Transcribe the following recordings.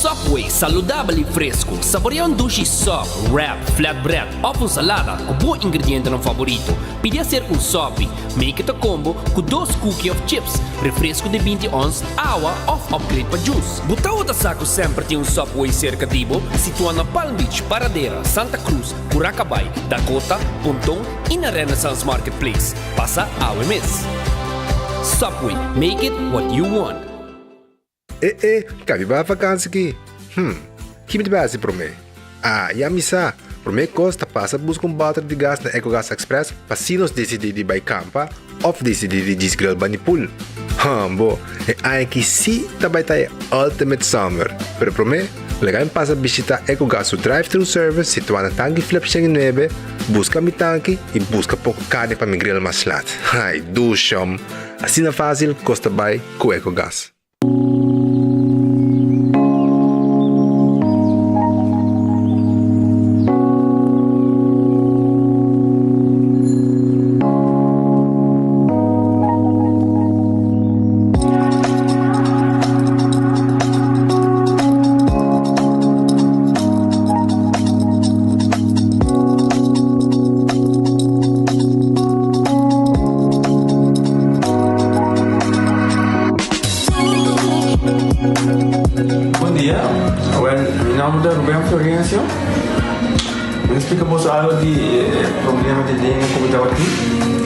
Subway, saudável e fresco. Saboreia um sushi soft, wrap, flatbread ou uma salada com bom ingrediente no favorito. Podia ser um sop, make it a combo com 2 cookies of chips, refresco de 20 ons, água ou upgrade para juice. Buta outra saco sempre tem um Subway cerca de Ibo, situado na Palm Beach, Paradera, Santa Cruz, Curacabai, Dakota, Pontão e na Renaissance Marketplace. Passa a OMS. Subway, make it what you want. Cabe ba vakansie aqui? Que me base para mim? E a missa, para mim costa passa buscar balde de gás na EcoGas Express para se nós decidir de ir campa ou decidir de desgrill banipul. Bo, aqui sim também tá Ultimate Summer. Pero para mim, legal passa visitar EcoGas o drive-thru service situado na tanque flip 9, busca mi tanque e busca pouco carne para mi grill mais lat. Ai, do chão. Assim é fácil, costa bem com EcoGas. Explicamos algo de problema de língua como estava aqui.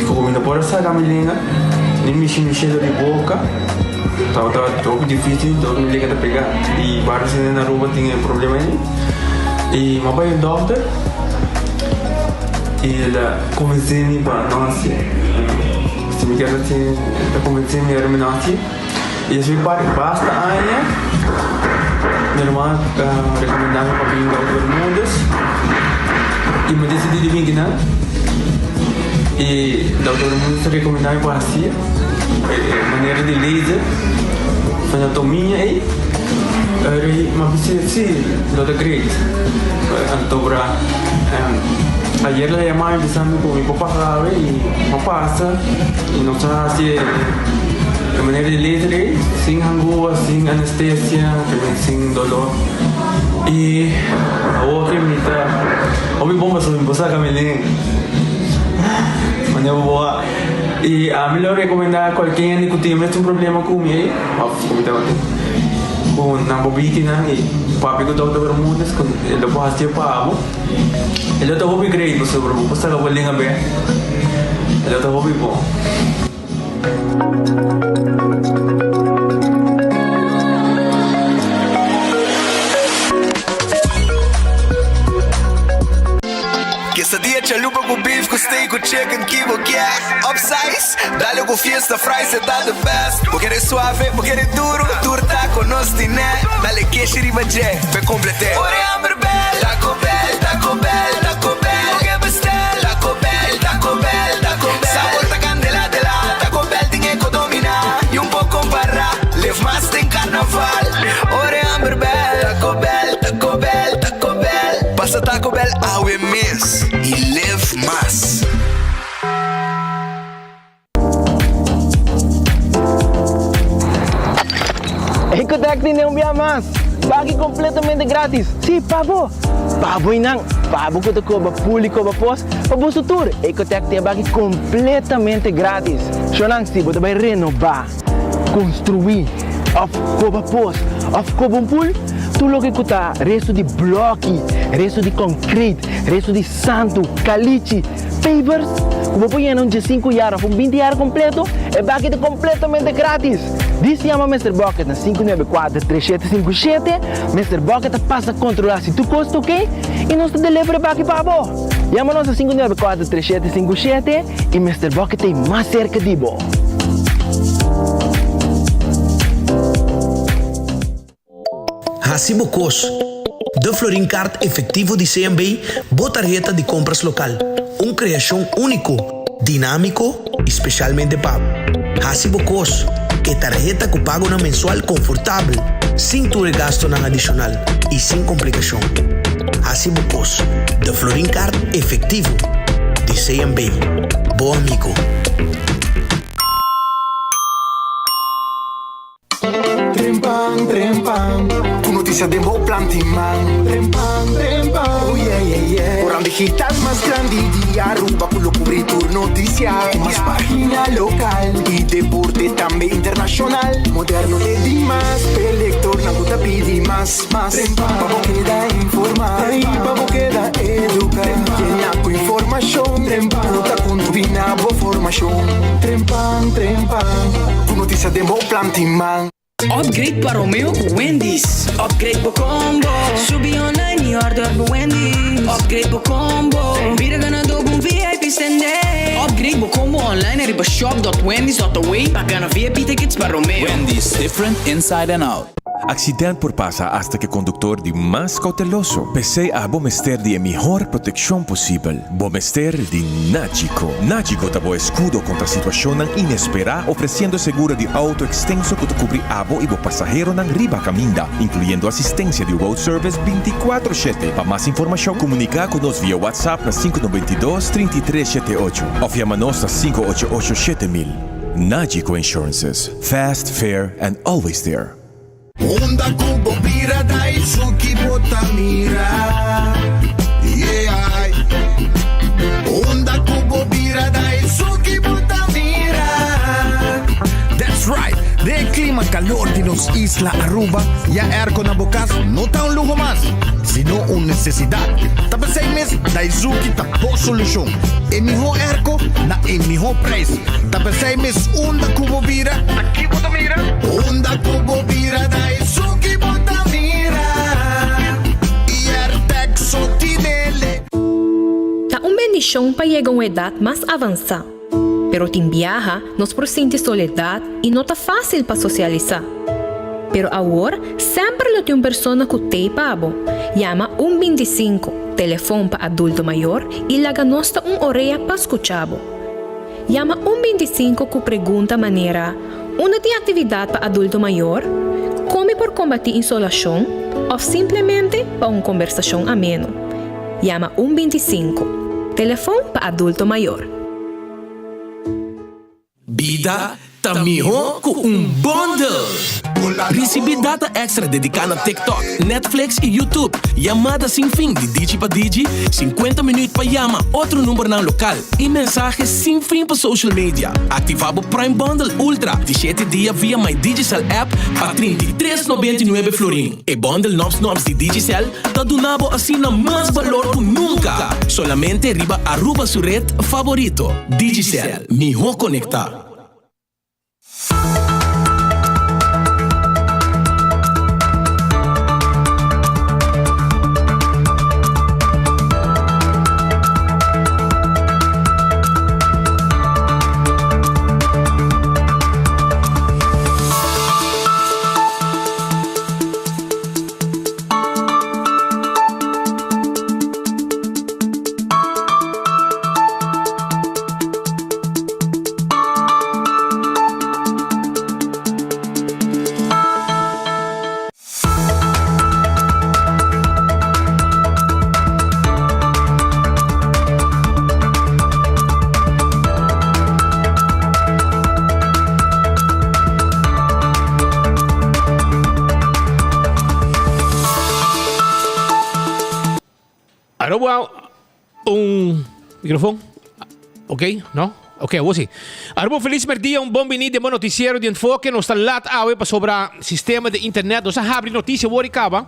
Como por essa língua, nem me cheiro de boca. Estava muito difícil, todo mundo liga a pegar. E vários na rua tinha problema aí. E meu pai é doctor. E ele convenceu-me para nós. Se me quer assim, ele convenceu-me para nós. E esse basta aí. Minha irmã recomendava para vir para todo mundo. E me decidi de vir aqui, e o doutor Mundo recomendava para assim, maneira de laser, anatomia e mas sim, doutor Craig, antobra, ayer la llamaba empezando con mi papá sabe y me pasa y nos hace de maneira de laser, sem angústia, sem anestesia, sem dolor. E a outra me dá. Ouvi bomba sobre embolsar camelinho. Mas eu vou. E a melhor recomendar a qualquer que tem um problema com ele, com na bobina e papi com o doutor Bermudes, com ele pode fazer para amo. Ele está hobby great, você bro, você está bolinha bem. Ele está hobby bom. Quesadilla, chalupa com beef, com steak, com chicken, kibo, yeah. Upsize, dale com fiesta, fries, e tá the best. Vou querer suave, vou querer duro, turta com nós tiné. Dale queixe, riba, jé, pe complete. Ore amber bell, Taco Bell, Taco Bell, Taco Bell. Oge bestel, Taco Bell, Taco Bell, Taco Bell. Sabor ta candela de la, Taco Bell tem que dominar. E pouco para, live mais tem carnaval. Ore amber bell, Taco Bell, Taco Bell, Taco Bell. Passa Taco Bell, awe miss. E live mais. Ecotec tem um mais. Bagi completamente grátis. Sim, pabo. Pabo inang. Pabo que tu cobra público para pós. Pabo sutur. Ecotec tem bagi completamente grátis. Shonang si, você vai renovar, construir, of cobra pós, of cobra pool. Tu lo que custa resto de bloque, resto de concreto, resto de santo, caliche, pavers. Como põe em 5 horas, 20 horas completo, é bucket completamente grátis. Diz se chama Mr. Bucket na 594-3757. Mr. Bucket passa a controlar se tu custa ok e nós te delivery bucket para você. Chama-nos a 594-3757 e Mr. Bucket tem mais cerca de você. Hasibo Cos, de Florin Card efetivo de CMB, botarjeta de compras local. Criação único, dinâmico, especialmente pago. Hasibo Cos, que tarjeta que pago na mensual confortável, sem tu gasto na adicional e sem complicação. Hasibo Cos, de Florin Card efetivo de CMB. Bom amigo. Trempang, trempang. Com notícia de bom plantiman. Trempang, trempang, oh yeah, yeah, yeah. Orang digital más grande de Aruba, pulo cobertura noticia. Más página local y deporte también internacional. Moderno de Dimas, elector, na puta pidi más. Vamos queda informar, vamos queda educar. Llena con información, puta con tu binabo formación. Trempang, tu noticia de bom plantiman. Upgrade pa Romeo com Wendy's. Upgrade po combo. Subi online e order po Wendy's. Upgrade po combo. Vira ganador com VIP stende. Upgrade po combo online at shop.wendys.away. Pagana VIP tickets pa Romeo. Wendy's, different inside and out. Accidente por pasa hasta que conductor de más cauteloso. Pese a Bomester de mejor protección posible. Bomester de Nagico. Nagico tabo escudo contra situación inesperada, ofreciendo seguro de auto extenso que te cubre abo y bo pasajero nan riba caminda, incluyendo asistencia de road service 24/7. Para más información, comunica con nos vía WhatsApp na 592-3378 o llamanos na 588-7000. Nagico Insurances. Fast, fair, and always there. Honda Kubo Bira Daisuki Botamira. Yeah. Honda Kubo Bira Daisuki Botamira. That's right. De clima calor de los Isla Aruba, ya airco na bokas no está un lujo más, sino una necesidad. Tapos 6 meses, Daisuki tapo solución. En mejor airco, na en mejor precio. Tapos 6 meses, Honda Kubo Bira. Aquí Botamira. Honda Kubo Bira Daisuki Botamira. Y Airtec Sotinele. Tá uma bendição para chegar a uma idade mais avançada. Pero te viaja, nos presente soledad e não tá fácil para socializar. Pero agora, sempre lo tem uma pessoa que te pabo. Llama 125, telefone para adulto maior e laga nosta orelha para escuchabo. Llama 125 que pergunta maneira, uma tem atividade para adulto maior, come por combater insolação ou simplesmente para uma conversação ameno. Llama 125, telefone para adulto maior. Bida tamiho com bundle. Recebi data extra dedicada a TikTok, Netflix e YouTube. Chamada sem fim de Digi para Digi, 50 minutos para chama, outro número na local e mensagens sem fim para social media. Ativava o Prime Bundle Ultra de 7 dias via My Digicel app para 33,99 florin. E bundle novos de Digicel tá donado assim na mais valor que nunca. Solamente riba Aruba su red favorito. Digicel, mijo conectar. Aruba, microfone? Ok, no? Ok, vou sim. Aruba, feliz dia, bom vinit de noticiero de enfoque. Nós estamos lá sobre o sistema de internet. Nós abrimos notícia, vou acaba.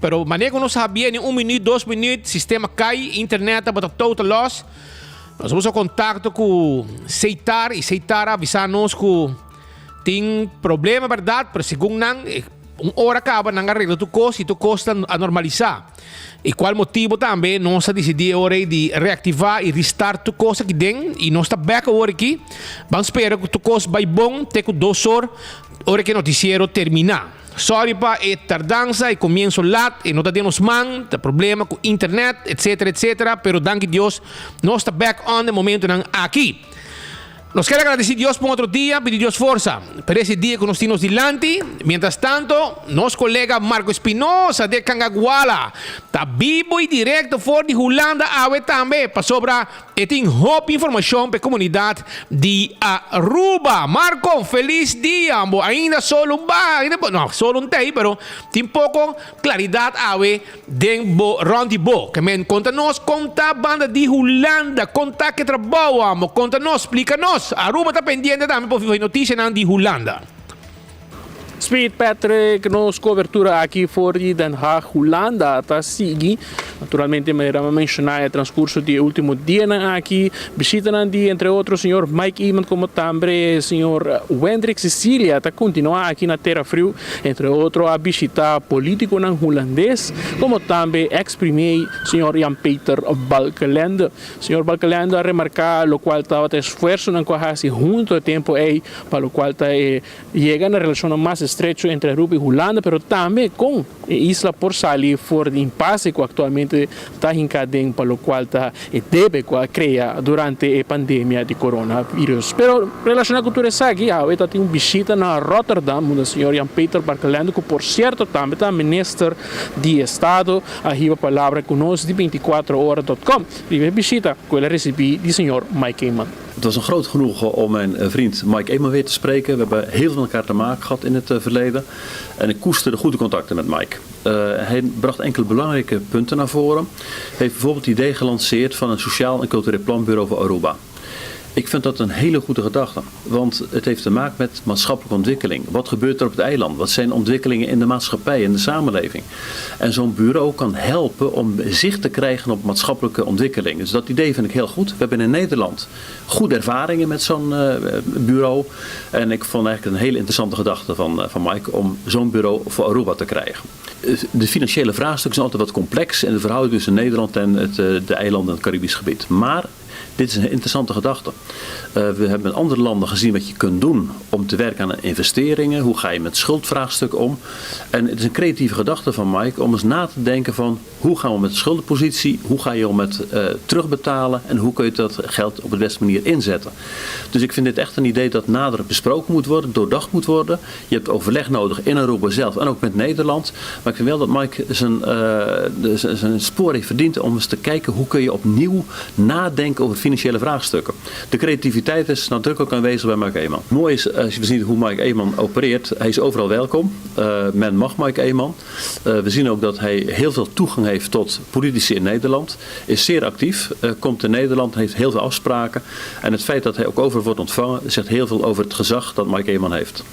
Pero maneira nós sabia em 1 minuto, 2 minutos, sistema cai, internet está total loss. Nós vamos a contato com Seitar e Seitar avisar-nos que tem problema, verdade? Pero segundo não, hora acaba, não arregla tu coisa e tu costa a normalizar. E qual motivo também nós decidimos agora de reativar e restart tu coisa aqui dentro e nós está back agora aqui. Vamos esperar que tu coisa vai bom, até que 2 horas, hora que o noticiero terminar. Sorry pa, é tardança e comienzo lá e não temos man, tem problema com internet, etc, etc. Pero danke Deus, nós está back on de momento aqui. Nos quiero agradecer a Dios por otro día, pedir Dios fuerza por ese día que nos tiene delante. Mientras tanto, nos colega Marco Espinosa de Cangaguala está vivo y directo for de Holanda ave también para sobra etin hoop información para comunidad de Aruba. Marco, feliz día. Ainda solo un solo un day, pero tin poco claridad ave den rondi bo. Que men conta-nos conta banda de Holanda, conta que trabalhamos, conta-nos, explica-nos. Aruba está pendiente também por notícia de Holanda. Speed Patrick, nos cobertura aqui fora de Den Haag, Holanda, está seguindo. Naturalmente, me irá mencionar o transcurso do último dia aqui. Visitam de, entre outros, o senhor Mike Eamon, como também o senhor Wendrik Cecilia, está continuando aqui na Terra Frio, entre outros, a visitar político holandês, como também ex-premier, o senhor Jan-Peter Balkenende. O senhor Balkenende a remarcar o qual estava de esforço na quase junto ao tempo aí, para o qual está chegando a relação mais estrecho entre Aruba e Holanda, pero também com a isla por sair fora de impasse que atualmente está encadendo, para o qual está deve criar durante a pandemia de coronavírus. Pero relacionado com tudo isso aqui, está tem uma visita na Rotterdam, do senhor Jan-Peter Balkenende, que por certo também está ministro de Estado, a palavra conosco de 24horas.com. Die visita que ele recebi do senhor Mike Eamon. Het was een groot genoegen om mijn vriend Mike Eamon weer te spreken. We hebben heel veel met elkaar te maken gehad in het verleden. En ik koesterde goede contacten met Mike. Hij bracht enkele belangrijke punten naar voren. Hij heeft bijvoorbeeld het idee gelanceerd van een sociaal en cultureel planbureau voor Aruba. Ik vind dat een hele goede gedachte, want het heeft te maken met maatschappelijke ontwikkeling. Wat gebeurt er op het eiland? Wat zijn ontwikkelingen in de maatschappij, in de samenleving? En zo'n bureau kan helpen om zicht te krijgen op maatschappelijke ontwikkeling. Dus dat idee vind ik heel goed. We hebben in Nederland goede ervaringen met zo'n bureau. En ik vond eigenlijk een hele interessante gedachte van Mike om zo'n bureau voor Aruba te krijgen. De financiële vraagstukken zijn altijd wat complex in de verhouding tussen Nederland en de eilanden en het Caribisch gebied. Maar dit is een interessante gedachte. We hebben in andere landen gezien wat je kunt doen om te werken aan investeringen. Hoe ga je met schuldvraagstukken om? En het is een creatieve gedachte van Mike om eens na te denken van hoe gaan we met de schuldenpositie? Hoe ga je om met terugbetalen? En hoe kun je dat geld op de beste manier inzetten? Dus ik vind dit echt een idee dat nader besproken moet worden, doordacht moet worden. Je hebt overleg nodig in Aruba zelf en ook met Nederland. Maar ik vind wel dat Mike zijn spoor heeft verdiend om eens te kijken hoe kun je opnieuw nadenken over financiële vraagstukken. De creativiteit is nadrukkelijk aanwezig bij Mike Eamon. Mooi is als je ziet hoe Mike Eamon opereert. Hij is overal welkom. Men mag Mike Eamon. We zien ook dat hij heel veel toegang heeft tot politici in Nederland. Is zeer actief. Komt in Nederland. Heeft heel veel afspraken. En het feit dat hij ook overal wordt ontvangen zegt heel veel over het gezag dat Mike Eamon heeft.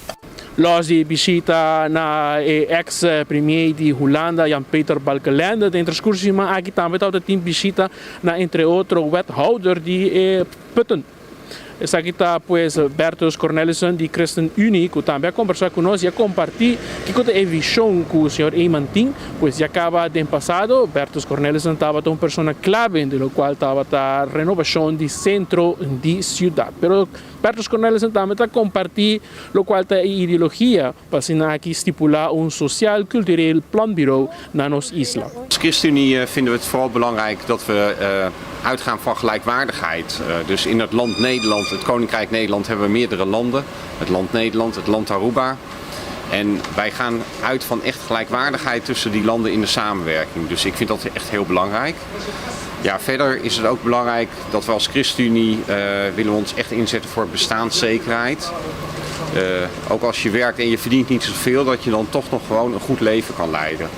Los de visita na ex-premier de Holanda, Jan-Peter Balkenende. De transcurso maar aqui também está tem visita na entre outro wethouder de Putten. Aqui está pues Bertus Cornelissen de ChristenUnie que também conversar conosco e compartilhar que conta a visão que o senhor Eamon tem, pues já acaba de passado. Bertus Cornelissen estava uma pessoa clave de lo qual estava a renovação de centro de cidade. Pero Bertus Cornelissen também está compartilhar lo qual está a ideologia para aqui estipular social cultureel planbureau na nossa isla. Als ChristenUnie vinden we het vooral belangrijk dat we uitgaan van gelijkwaardigheid. Dus in het land Nederland, het Koninkrijk Nederland, hebben we meerdere landen. Het land Nederland, het land Aruba. En wij gaan uit van echt gelijkwaardigheid tussen die landen in de samenwerking. Dus ik vind dat echt heel belangrijk. Ja, verder is het ook belangrijk dat we als ChristenUnie willen ons echt inzetten voor bestaanszekerheid. Ook als je werkt en je verdient niet zoveel, dat je dan toch nog gewoon een goed leven kan leiden.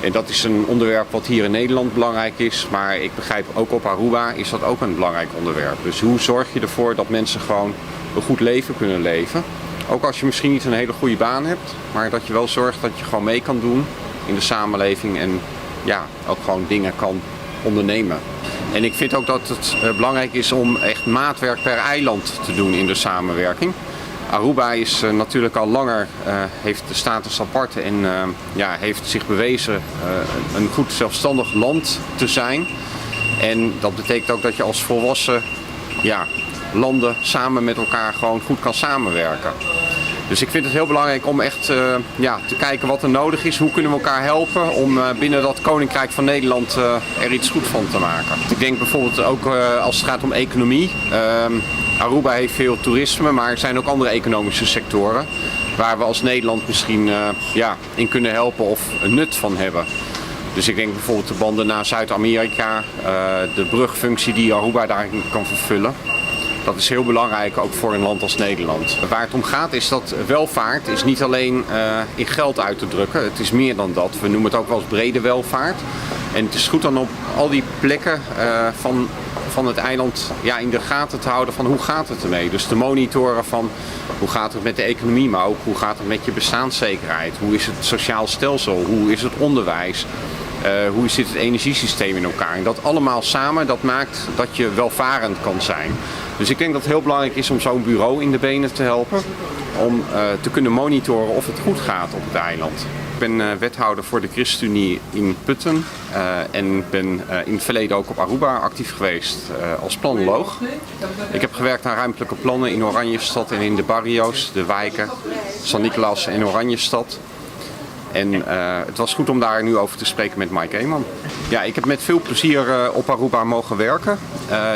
En dat is een onderwerp wat hier in Nederland belangrijk is, maar ik begrijp ook op Aruba is dat ook een belangrijk onderwerp. Dus hoe zorg je ervoor dat mensen gewoon een goed leven kunnen leven? Ook als je misschien niet een hele goede baan hebt, maar dat je wel zorgt dat je gewoon mee kan doen in de samenleving en ja, ook gewoon dingen kan ondernemen. En ik vind ook dat het belangrijk is om echt maatwerk per eiland te doen in de samenwerking. Aruba is natuurlijk al langer, heeft de status apart en heeft zich bewezen een goed zelfstandig land te zijn. En dat betekent ook dat je als volwassen landen samen met elkaar gewoon goed kan samenwerken. Dus ik vind het heel belangrijk om echt te kijken wat er nodig is. Hoe kunnen we elkaar helpen om binnen dat Koninkrijk van Nederland er iets goed van te maken. Ik denk bijvoorbeeld ook als het gaat om economie. Aruba heeft veel toerisme, maar er zijn ook andere economische sectoren waar we als Nederland misschien in kunnen helpen of een nut van hebben. Dus ik denk bijvoorbeeld de banden naar Zuid-Amerika, de brugfunctie die Aruba daarin kan vervullen. Dat is heel belangrijk, ook voor een land als Nederland. Waar het om gaat is dat welvaart is niet alleen in geld uit te drukken. Het is meer dan dat. We noemen het ook wel eens brede welvaart. En het is goed dan op al die plekken van het eiland in de gaten te houden van hoe gaat het ermee. Dus te monitoren van hoe gaat het met de economie, maar ook hoe gaat het met je bestaanszekerheid. Hoe is het sociaal stelsel, hoe is het onderwijs. Hoe zit het energiesysteem in elkaar? En dat allemaal samen, dat maakt dat je welvarend kan zijn. Dus ik denk dat het heel belangrijk is om zo'n bureau in de benen te helpen. Om te kunnen monitoren of het goed gaat op het eiland. Ik ben wethouder voor de ChristenUnie in Putten. En ben in het verleden ook op Aruba actief geweest als planoloog. Ik heb gewerkt aan ruimtelijke plannen in Oranjestad en in de barrio's, de wijken, San Nicolas en Oranjestad. En het was goed om daar nu over te spreken met Mike Eeman. Ja, ik heb met veel plezier op Aruba mogen werken.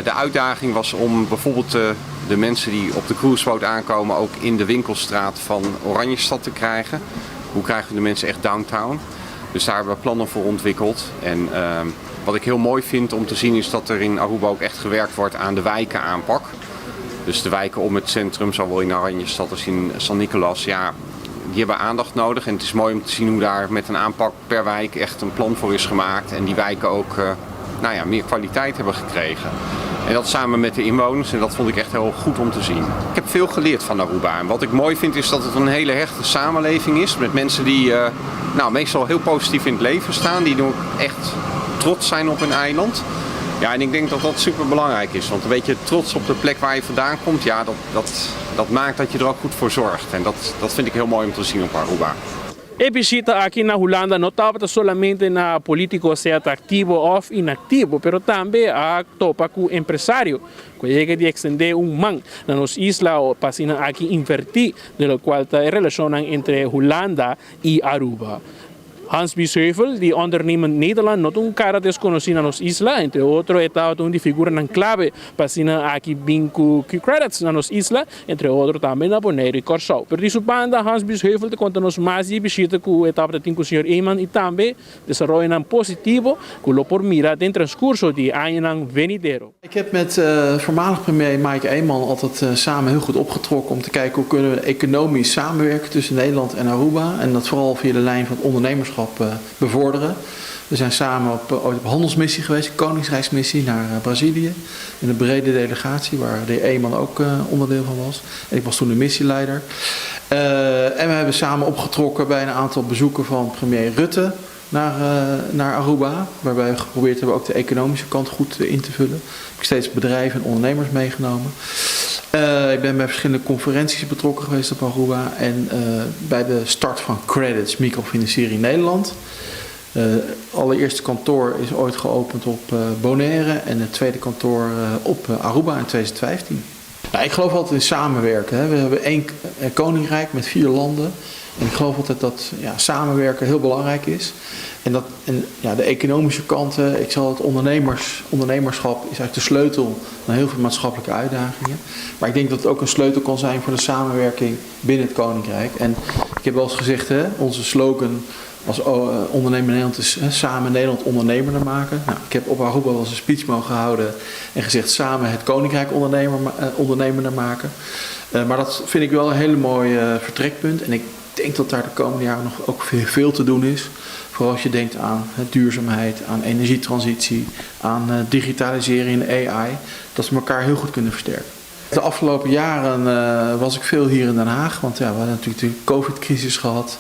De uitdaging was om bijvoorbeeld de mensen die op de cruiseboot aankomen ook in de winkelstraat van Oranjestad te krijgen. Hoe krijgen we de mensen echt downtown? Dus daar hebben we plannen voor ontwikkeld. En wat ik heel mooi vind om te zien is dat er in Aruba ook echt gewerkt wordt aan de wijkenaanpak. Dus de wijken om het centrum, zowel in Oranjestad als in San Nicolas, die hebben aandacht nodig. En het is mooi om te zien hoe daar met een aanpak per wijk echt een plan voor is gemaakt. En die wijken ook meer kwaliteit hebben gekregen. En dat samen met de inwoners. En dat vond ik echt heel goed om te zien. Ik heb veel geleerd van Aruba. En wat ik mooi vind is dat het een hele hechte samenleving is. Met mensen die meestal heel positief in het leven staan. Die ook echt trots zijn op hun eiland. Ja, en ik denk dat dat super belangrijk is. Want een beetje trots op de plek waar je vandaan komt, dat maakt dat je er ook goed voor zorgt. En dat vind ik heel mooi om te zien op Aruba. E visita aqui na Holanda não estava solamente na político ser activo of inactivo, pero também a topa com empresário, que chega de extender man na nossa isla ou passina aqui invertir, de qual a relação entre Holanda e Aruba. Hans Biesheuvel, die ondernemend Nederland, not un cara desconocida nos isla, entre otros estaba un de figura en clave, pasina aquí binco credits na nos isla, entre otros también na Bonaire y Curaçao. Pero di su banda Hans Biesheuvel te conta nos más y visita ku etapa de tinko señor Eeman y también desarrollan positivo, ku lo por mira den transcurso die años venidero. Ik heb met voormalig premier Mike Eeman altijd samen heel goed opgetrokken om te kijken hoe kunnen we economisch samenwerken tussen Nederland en Aruba. En dat vooral via de lijn van het ondernemerschap bevorderen. We zijn samen ooit op handelsmissie geweest, een koningsrijksmissie naar Brazilië. In een brede delegatie waar de Eeman ook onderdeel van was. En ik was toen de missieleider. En we hebben samen opgetrokken bij een aantal bezoeken van premier Rutte naar Aruba. Waarbij we geprobeerd hebben ook de economische kant goed in te vullen. Ik heb steeds bedrijven en ondernemers meegenomen. Ik ben bij verschillende conferenties betrokken geweest op Aruba. En bij de start van Credits, microfinanciering Nederland. Het allereerste kantoor is ooit geopend op Bonaire. En het tweede kantoor op Aruba in 2015. Nou, ik geloof altijd in samenwerken. Hè. We hebben één koninkrijk met 4 landen. En ik geloof altijd dat samenwerken heel belangrijk is. En de economische kanten, ik zal het ondernemerschap is eigenlijk de sleutel naar heel veel maatschappelijke uitdagingen. Maar ik denk dat het ook een sleutel kan zijn voor de samenwerking binnen het koninkrijk. En ik heb wel eens gezegd, onze slogan als ondernemer Nederland is samen Nederland ondernemerder maken. Nou, ik heb op Aruba wel eens een speech mogen houden en gezegd samen het koninkrijk ondernemerder maken. Maar dat vind ik wel een hele mooi vertrekpunt. En ik denk dat daar de komende jaren nog ook veel te doen is. Vooral als je denkt aan duurzaamheid, aan energietransitie, aan digitalisering en AI. Dat ze elkaar heel goed kunnen versterken. De afgelopen jaren was ik veel hier in Den Haag. Want we hadden natuurlijk de COVID-crisis gehad.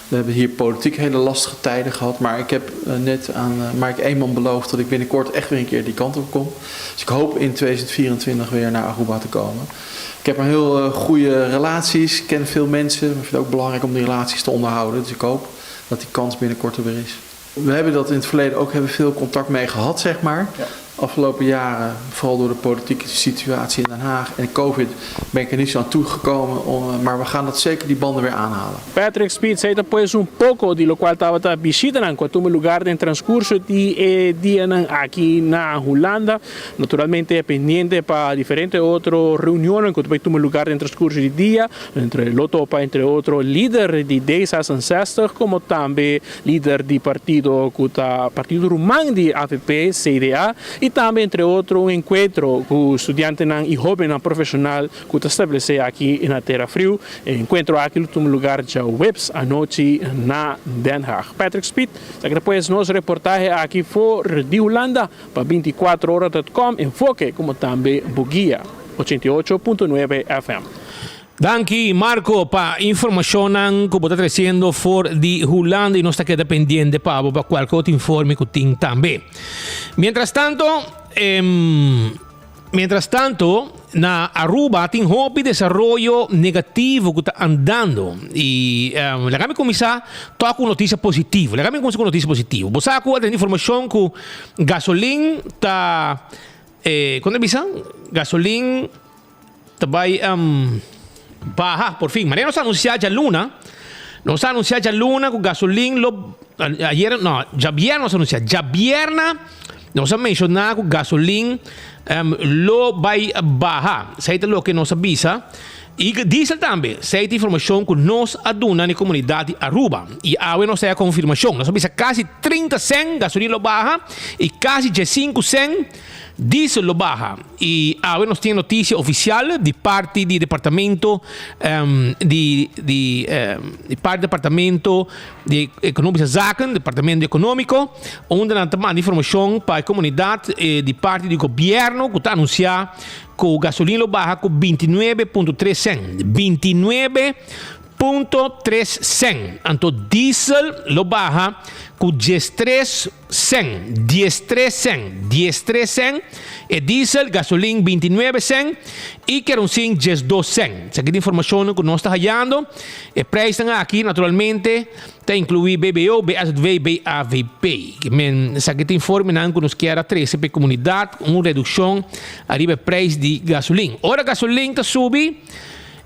We hebben hier politiek hele lastige tijden gehad. Maar ik heb net aan Mike Eeman beloofd dat ik binnenkort echt weer een keer die kant op kom. Dus ik hoop in 2024 weer naar Aruba te komen. Ik heb een heel goede relaties. Ik ken veel mensen. Ik vind het ook belangrijk om die relaties te onderhouden. Dus ik hoop dat die kans binnenkort er weer is. We hebben dat in het verleden ook veel contact mee gehad, zeg maar. Ja. Afgelopen jaren, vooral door de politieke situatie in Den Haag en COVID, ben ik er niet zo aan toegekomen. Maar we gaan dat zeker die banden weer aanhalen. Patrick Speed zei depois pouco de lo qual estava visitando enquanto um lugar de transcurso de dia aqui na Holanda. Naturalmente é pendiente para diferentes outras reuniões enquanto vai um lugar de transcurso de dia entre Lotopa, entre outros líderes de D66, como também líder de partido rumang de AFP, CDA, e também entre outros um encontro com estudantes e jovens profissionais que está estabelecido aqui na Terra Frio. Encontro aqui no lugar de Webs à noite na Den Haag. Patrick Speed, depois nossa reportagem aqui for de Holanda para 24horas.com, enfoque como também Bugia 88.9 FM. Danke Marco pa informationen que está trazendo for de Holanda y no está queda pendiente para cualquier otro informe que tenga también. Mientras tanto, na Aruba tem hobby desarrollo negativo que está andando e la comienza toca una noticia positiva. La comienza con noticia positiva. Vos sabés que información que gasolina está ¿cuándo empieza? Gasolina está baja, por fin. Mañana nos anunciado ya Luna. Nos ha anunciado ya Luna con gasolina. Ya viernes nos anunciado. Ya viernes nos ha mencionado que gasolina lo va a bajar. Eso lo que nos avisa. Y diesel también. Esa información que nos aduna en la comunidad de Aruba. Y ahora nos da confirmación. Nos avisa casi 30 cents gasolina lo baja y casi 15 cents diesel lo baja. Y ahora nos tiene noticia oficial de parte del departamento de economische zaken, departamento económico, donde nos da información para la comunidad de parte del gobierno que está anunciado que el gasolina lo baja con 29.3 cents. 29.3 cents. Entonces diesel lo baja con 13 cents. 13 cents. 13 cents. E diesel, gasolina 29 cents. Y kerosene 12 cents. Esa es la información que nos está hallando. El precio aquí, naturalmente, está incluido BBO, BAZV, BAVP. Esa es la información que nos quiera traer para la comunidad. Una reducción arriba del precio de gasolina. Ahora gasolina está subiendo.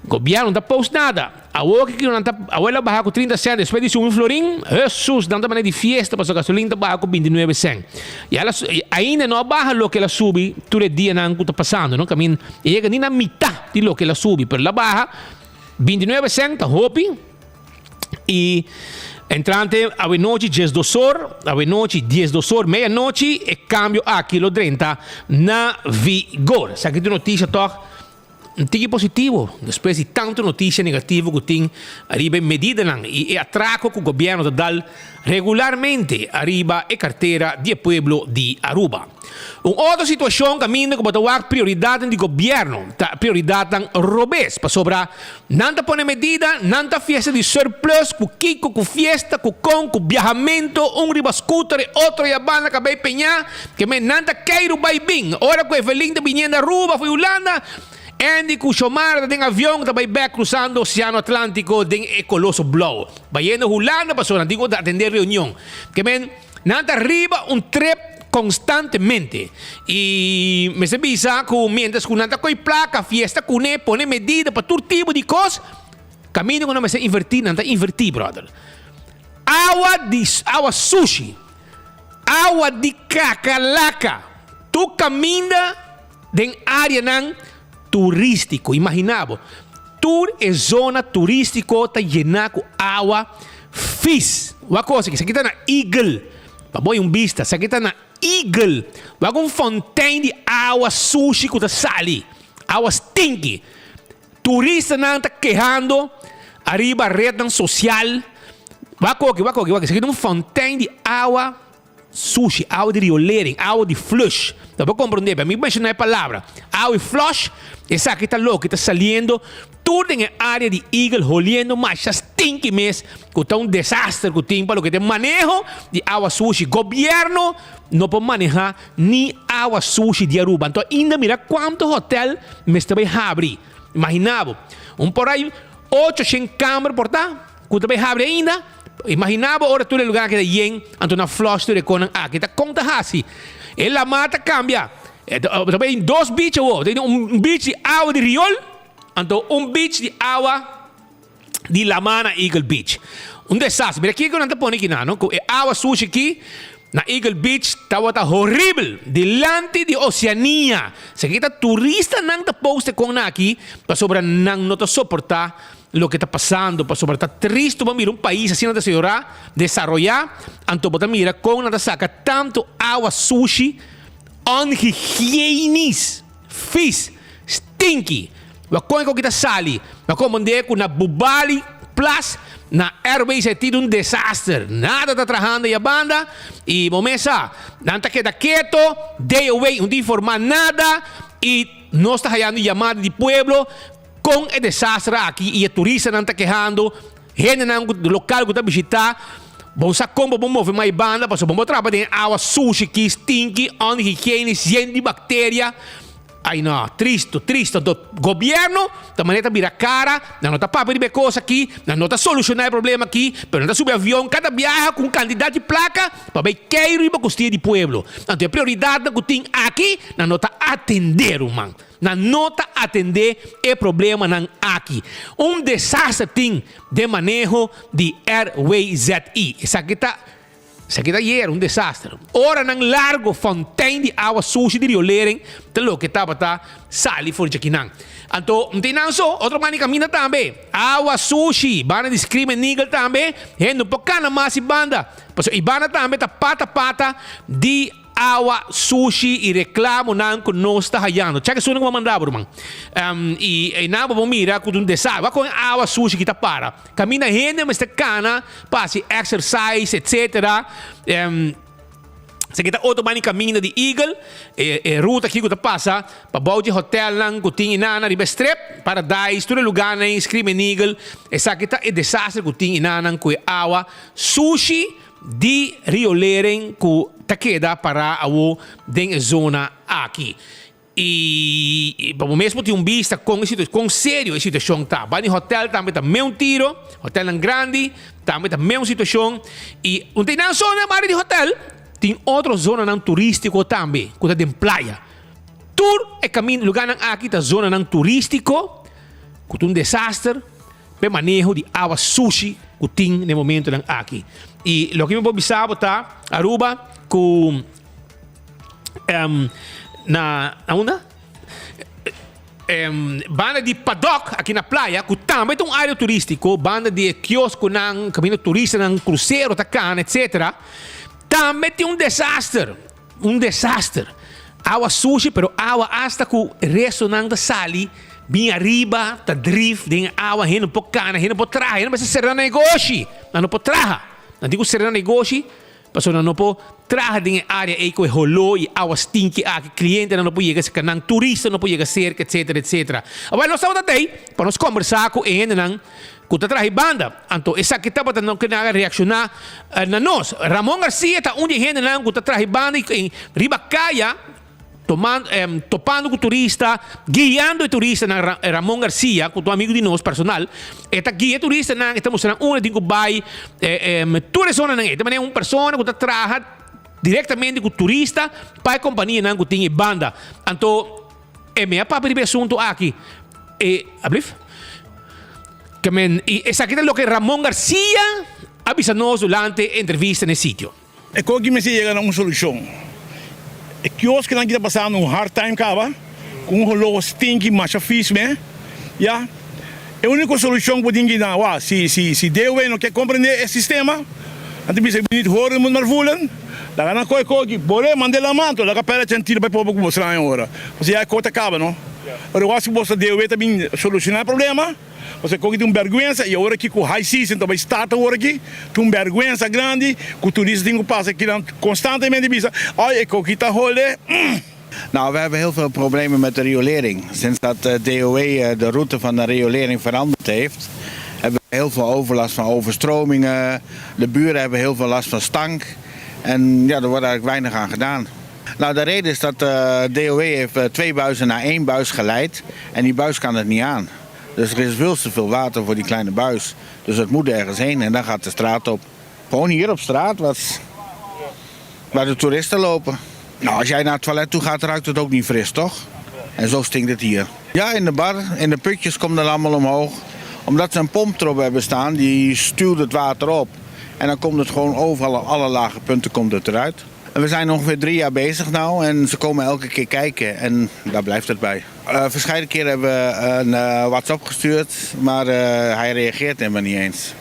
O governo não está posto nada. A outra que não está, a outra barra com 30 cents, depois disso um florim, Jesus, não está maneira de festa, para a gasolina está barra com 29 cents. E ela ainda não barra o que ela sube, todo dia não está passando, não caminha, e chega nem na metade de lo que ela sube, pero ela barra 29 cents, está hopi, e entrante a noite 12 horas, a noite 12 horas, meia-noite, e cambio a quilo 30 na vigor. Essa aqui é notícia, toca. Um tique positivo, depois de tanta notícia negativa que tem arriba em medida e atraco que o governo dá regularmente arriba a carteira de pueblo de Aruba. Uma outra situação que caminha como a prioridade do governo, a prioridade da robês, para sobrar, não põe medida, não fiesta de surplus, com kiko, com fiesta, com viajamento, riba scooter, outro yabana que vai penhar, que não queiro vai bem. Ora que é feliz de vinha da Aruba, foi Holanda. Andy Cuchomar tem avião que vai cruzando o Oceano Atlântico tem Colosso Blow. Vai indo Holanda para não digo atender reunião. Que men nada arriba trip constantemente. E me se visa que mientras que nada coi placa, fiesta com pone medida para todo tipo de coisa. Caminho que não me se invertir, nada invertir, brother. Água sushi. Água de cacalaca. Tu caminha em área não turístico, imaginava. Tour é zona turística, está llena com água fish. Uma coisa que isso aqui está na Eagle. Para boi vista, isso aqui está na Eagle. Vai com fontaine de água sushi que está sali. Água stinky. Turista não está quejando. Arriba a rede social. Vai coque. Isso aqui é uma fontaine de água sushi, água de riolering, água de flush. Dá para compreender, para mim mencionar a palavra. Água de flush, essa aqui está louca, está saliendo tudo em área de Eagle, olhando mais, já stinky mesmo, que está desastre que tem para o que tem manejo de água sushi. Governo não pode manejar nem água sushi de Aruba. Então, ainda mira quanto hotel me está bem abrir. Imaginava, por aí, 800 câmeras por tá, que está bem abrir ainda, Imaginaba ora tu lugar que de yen, anto na flush tu de konan aqui, tá conta hasi. E la mata cambia. Também dois beaches, tem beach de água de riol, anto beach de água de Lamana Eagle Beach. Desastre. Mira aqui que eu não estou pondo aqui, não. Água suja aqui, na Eagle Beach, estava horrível. Delante de Oceania. Se aqui está turista, não está posto com aqui, para sobre não está suportar o que está passando, para sobre está triste, para mirar país assim, não está se desarrollar, então para mirar como não saca tanto água suja, unhygienic, fish, stinky. Wakon ko kita sali, wakon mande ko na bubali plus na airways é tido desastre. Nada está trabajando a banda e momesa, nanta queda quieto, day away, não informar nada e não está hallando llamada de pueblo com o desastre aqui e a turista não está quejando, gente não local que está visitar. Bom sa combo bom mover mais banda, passo bom trabalhar em água suja que stinky, unhygienic, cheio de bactéria. Ai não, triste. Do governo, da maneira vira cara, não está para de coisa aqui, não está solucionar o problema aqui, mas não está subir avião, cada viaja com candidato de placa, para ver quem riba custeia de pueblo. Então a prioridade que tem aqui, não está atender, man. Não está atender o problema não aqui. Desastre tem de manejo de Airway ZI. Isso aqui está aí, desastre. Ora não largo fontaine de água suja de rioleren, de lo que estava sali fora de aqui não. Então, não tem nada só, outra maneira caminha também. Água suja, banda de crime nível também, não pode mais e banda. E banda também está pata de água suja e reclamo não que nós está hallando. Checa isso não vou mandar, irmão. E não vou mirar com desastre. Vai com água suja que está para. Camina gente, mas está cana, passe exercise, etc. Se kita outro bani caminho de Eagle, ruta aqui que passa, para balde hotel lang, que tinha inana, riba strep, paradise, todo lugar na escreve Eagle, essa kita é desastre que tinha inana, que água sushi de rioleren que ta queda para a zona aqui. E para o mesmo tem vista com sério a situação tá. Bani hotel também tá meio tiro, hotel grande também tá meio situação e não tem nada só na área de hotel. Tem outra zona não turístico também, que tem praia. Tour é caminho, lugar não aqui tá zona não turístico, que tem desastre, para manejo de água sushi que tem no momento não aqui. E o que me observa tá, Aruba, com na onda? Banda de paddock aqui na praia, que também tem área turístico, banda de quiosco não, caminho turista não, cruzeiro, tacana, etc. Também tem desastre. Água suja, pero água hasta que o resto não sali, bem arriba, tá drift, tem água, não pode cana, não pode trazer, não pode ser negócio, não pode trazer. Não digo ser negócio, mas não pode trazer em área aí que rolou e água stinky, cliente não pode chegar, se canang turista não pode chegar cerca, etc. Agora nós estamos até para nós conversar com ele, que está atrás banda. Então, essa que está para não querer reaccionar na nós. Ramon Garcia está onde gente que está atrás banda em Ribacaia, topando com o turista, guiando o turista na Ramon Garcia, com o amigo de nós, personal. Está guia turista, estamos mostrando uma de Dubai, toda zona não é. Também é uma pessoa que está atrás diretamente com o turista, para a companhia que tem banda. Então, é minha papo de assunto aqui. Ablif? E essa aqui é o que Ramon Garcia avisa-nos durante a entrevista no sítio. É como que me se chega a uma solução. É que os que não estão passando hard time, com um logo stinky, macha fish, né? É a única solução que eu tenho que dar. Se Deus não quer compreender esse sistema, então você vai horar muito mais volan. Daí na coisa que pode mandar lá manto, lá capela gentil para o povo que você vai agora. Você é a coisa acaba, não? Eu acho que você Deus também solucionar o problema. Você tem vergonha e agora aqui com high season também starta agora aqui, tem vergonha grande, que o turista tem que passar aqui constantemente visa. Olha, ik ook daar holen. Nou, we hebben heel veel problemen met de riolering. Sinds dat DOE de route van de riolering veranderd heeft, hebben we heel veel overlast van overstromingen. De buren hebben heel veel last van stank. En ja, er wordt eigenlijk weinig aan gedaan. Nou, de reden is dat DOE heeft 2 buizen naar 1 buis geleid. En die buis kan het niet aan. Dus er is veel te veel water voor die kleine buis. Dus het moet ergens heen en dan gaat de straat op. Gewoon hier op straat, waar de toeristen lopen. Nou, als jij naar het toilet toe gaat, ruikt het ook niet fris, toch? En zo stinkt het hier. Ja, in de bar, in de putjes komt het allemaal omhoog. Omdat ze een pomp erop hebben staan, die stuwt het water op. En dan komt het gewoon overal, alle lage punten komt het eruit. En we zijn ongeveer 3 jaar bezig nou en ze komen elke keer kijken en daar blijft het bij. Verscheidene keren hebben we een WhatsApp gestuurd, maar hij reageert helemaal niet eens.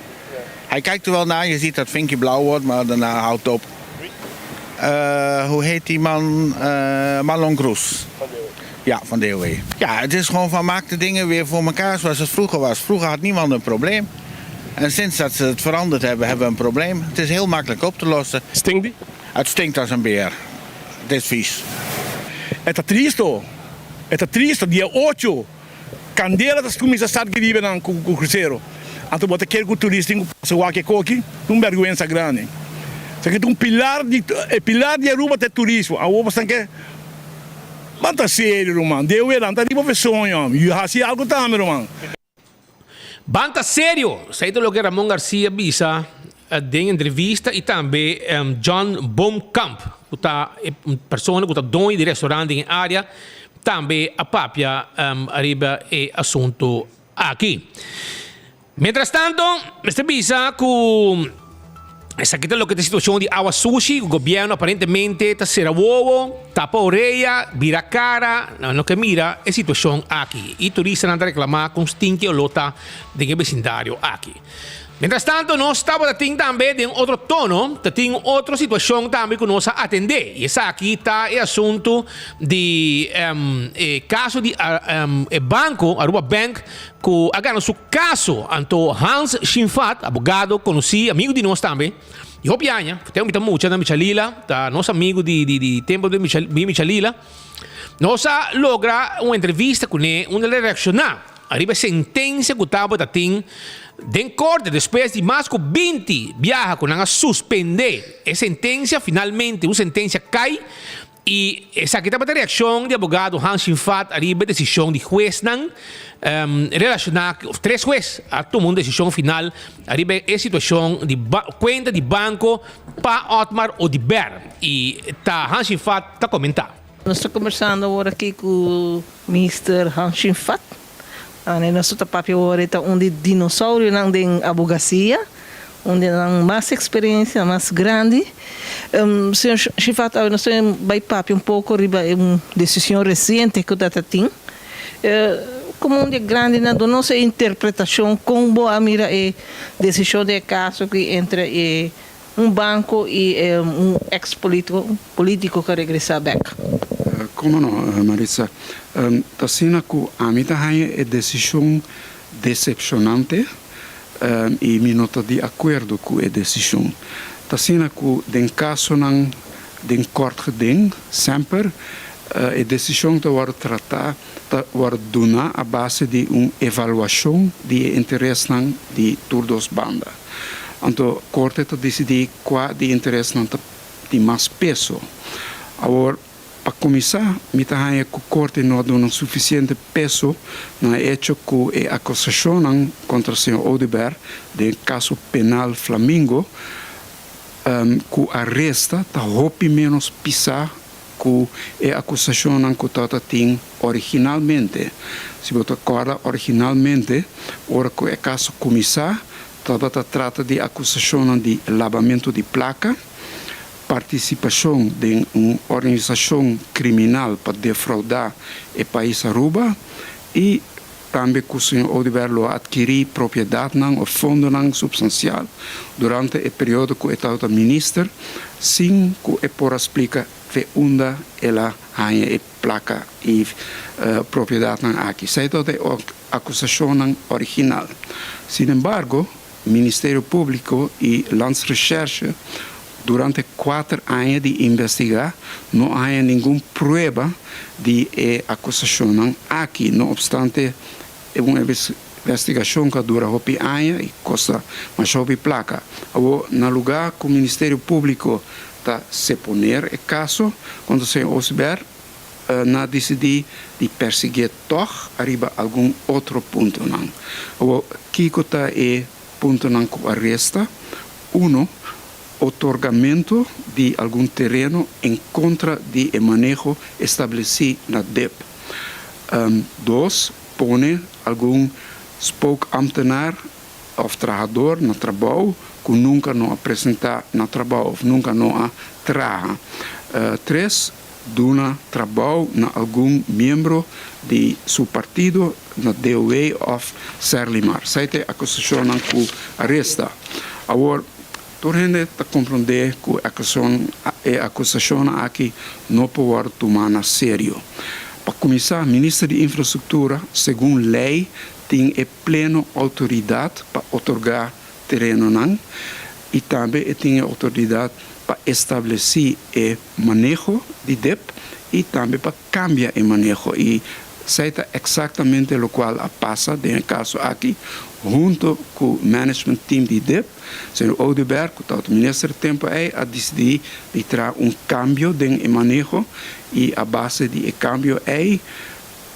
Hij kijkt er wel naar, je ziet dat het vinkje blauw wordt, maar daarna houdt het op. Hoe heet die man? Marlon Kroes. Ja, van DOW. Ja, het is gewoon van maak de dingen weer voor elkaar zoals het vroeger was. Vroeger had niemand een probleem. En sinds dat ze het veranderd hebben, hebben we een probleem. Het is heel makkelijk op te lossen. Stinkt die? Het stinkt als een beer. Het is vies. Het is triste, die ocho. Candela das começam a estar na com cruzeiro. Anto bota quer com turista se o que coque, vergüenza grande. Se que pilar de Aruba é turismo. A Aruba tem que bata sério, man. Deu era anda tipo sonho. E assim algo também, man. Banta sério. Sei lo que Ramon Garcia bisa de entrevista e também John Boomkamp, que tá persona que tá dono de restaurante em área, também a papia arriba e assunto aqui. Mientras tanto, este bisa que essa aqui é lo que é a situação de Awa Sushi, o governo aparentemente está será ovo, tapa a orelha, vira a cara, no que mira é a situação aqui. E turistas andam a reclamar com stinky ou lota de vecindário aqui. Mientras tanto, nós estamos também de outro tono, tem outra situação também que nós atender. E essa aqui está o assunto de caso de banco, Aruba Bank, que agora no seu caso, anto Hans Shinfat, advogado, conhecido, amigo de nós também. E Hopianha, tem muita da Michalila, tá nosso amigo de tempo de Michalila. Nós logra uma entrevista com ele, onde ele reaccionar. Arriba a sentença que estava tem den corte, depois de mais de 20 viaja com a suspender a sentença, finalmente a sentença cai e essa aqui estava a reação de advogado Hans Shinfat, arriba a decisão de juez não relacionar 3 jueces a tomar uma decisão final, arriba a situação de conta de banco para Otmar Odiber e Hans Shinfat está comentando. Nós estamos conversando agora aqui com o Mr. Hans Shinfat. Nós estamos papel onde dinossauro não tem advocacia, onde tem mais experiência, mais grande. Senhor Shinfat, nós temos papo um pouco riba uma decisão recente que o Tata tem. Como um de grande na nossa interpretação, como a mira é decisão de caso que entre banco e ex-político que regressa back. Como não, Marisa? Tasina que a mim é decisão decepcionante e me nota de acordo com a decisão. Tasina que den caso não den kort geding sempre a decisão de war tratar war donar a base de uma avaliação de interesse não de todos banda. Então, a corte decidiu qual de interesse não tem mais peso. Agora, para começar, me parece que a corte não dá um suficiente peso no hecho que a acusação contra o senhor Odiber, do caso penal Flamengo, que arresta, está roupa menos pisar que a acusação que está tem originalmente. Se você acorda originalmente, ora que o caso começar, está trata de acusação de lavamento de placa, participação de uma organização criminal para defraudar o país Aruba e também que o senhor Odiber adquirir propriedade ou fundo substancial durante o período que estava ministro, sem que por explicar onde ela ganha a placa e propriedade aqui. Isso é a acusação original. Sin embargo, o Ministério Público e Landsrecherche durante 4 anos de investigar, não há nenhuma prova de acusação aqui, não obstante uma investigação que dura 8 anos e custa mais 8 placa. No lugar que o Ministério Público está se poner o caso, quando o senhor Osber na decidir de perseguir toch arriba algum outro ponto não. O Kiko tá ponto não que arresta. Otorgamento de algum terreno em contra de manejo estabelecido na DEP. 2. Pone algum spookambtenaar of trabalhador no trabalho que nunca não apresentar no trabalho, nunca não traga. 3. Duna trabalho na algum membro de seu partido na DOE of Serlimar. Essa é a acusação que arresta. Agora, toda gente está compreender que a acusação aqui não pode tomar a sério. Para começar, o Ministro de Infraestrutura, segundo lei, tem plena autoridade para otorgar terreno não, e também tem autoridade para estabelecer o manejo de DEP e também para cambiar o manejo. E isso é exatamente o qual passa, no caso aqui, junto com o management team de DEP, o Sr. Odeberg, o ministro do tempo a decidir de trazer cambio no manejo e a base de cambio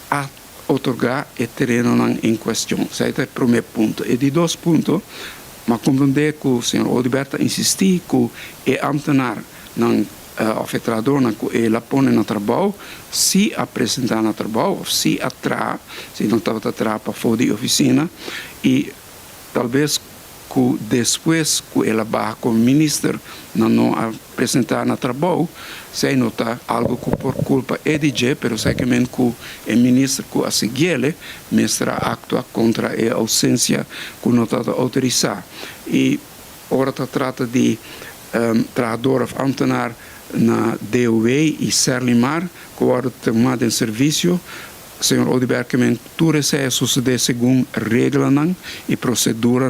a otorgar o terreno em questão. Esse é o primeiro ponto. E de 2 pontos, mas compreender que o Sr. Odeberg insistiu que o ambtenaar o federador que ele põe no trabalho, se apresentar no trabalho, se atrás, se não estava atrás para fora da oficina, e talvez que depois que ele vai como ministro não apresentar no trabalho, se nota algo que por culpa é de pero seguramente que o ministro que a seguir mestra actua contra a ausência que não está autorizada. E agora se trata de trabalhador ou ambtenaar na DOE e Serlimar, que agora tomado em serviço, o Sr. Odeberg, tudo isso sucede segundo regra e procedura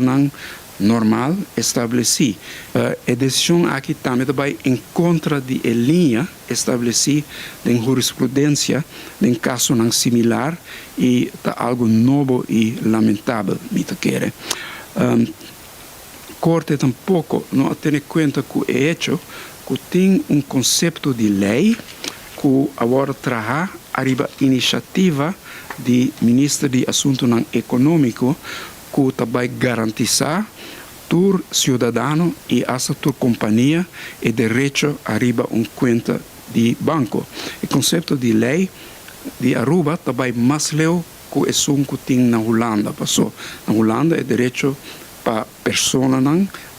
normal estabelecida. A decisão aqui também vai em contra de linha estabelecida em jurisprudência, em caso similar, e está algo novo e lamentável, me quer. Corte tampouco não tem em conta que o hecho que tem conceito de lei que agora traz arriba iniciativa de Ministro de Assuntos Econômicos que também garantizar todo cidadão e essa tua companhia o direito arriba conta de banco. O conceito de lei de Aruba também mais leu que o que tem na Holanda. Passou na Holanda é direito para pessoa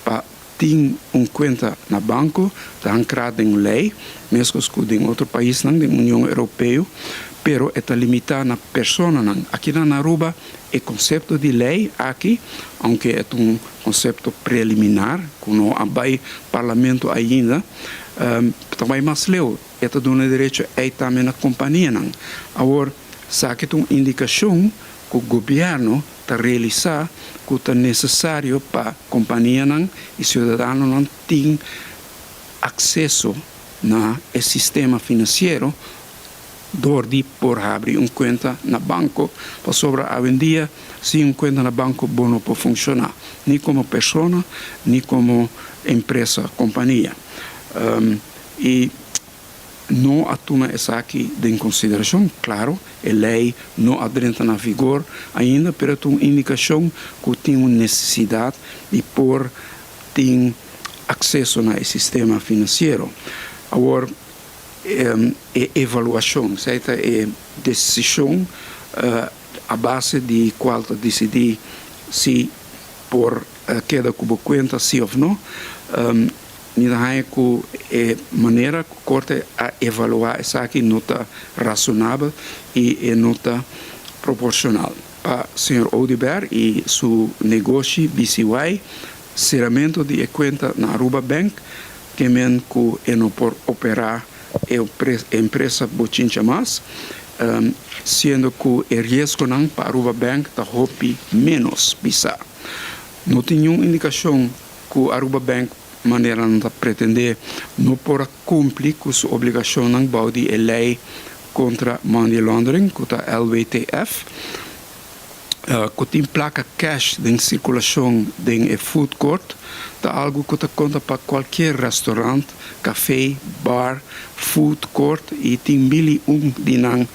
para tem conta na banco, está ancrado em lei, mesmo que em outro país, da União Europeia, pero está limitado na pessoa. Aqui na Aruba, o conceito de lei, aqui, aunque é conceito preliminar, que não há parlamento ainda, também mais leu, está dando direito a também na companhia. Agora, sabe que uma indicação que o governo está realizando que é necessário para a companhia e cidadão não ter acesso ao sistema financeiro por abrir uma conta no banco, para sobre hoje em dia, se uma conta no banco não pode funcionar, nem como pessoa, nem como empresa, companhia. E não atoma essa aqui em consideração, claro, a lei não entra na vigor ainda, mas é uma indicação que tem uma necessidade de ter acesso ao sistema financeiro. Agora, avaliação, certo? É decisão a base de qual decidir se por queda como conta, sim ou não. A maneira que a corte a evaluar essa aqui nota razonável e nota proporcional. Para o Sr. Odeberg e seu negócio BCY, cerramento de conta na Aruba Bank, que não pode operar a empresa bochincha mais, sendo que o risco para a Aruba Bank está menos bizarro. Não tem nenhuma indicação que a Aruba Bank maneira não pretender não por cumprir com sua obrigação não de lei contra money laundering, que é LWTF, que tem placa cash em circulação em food court, tá algo que te conta para qualquer restaurante, café, bar, food court e tem 1001 dinang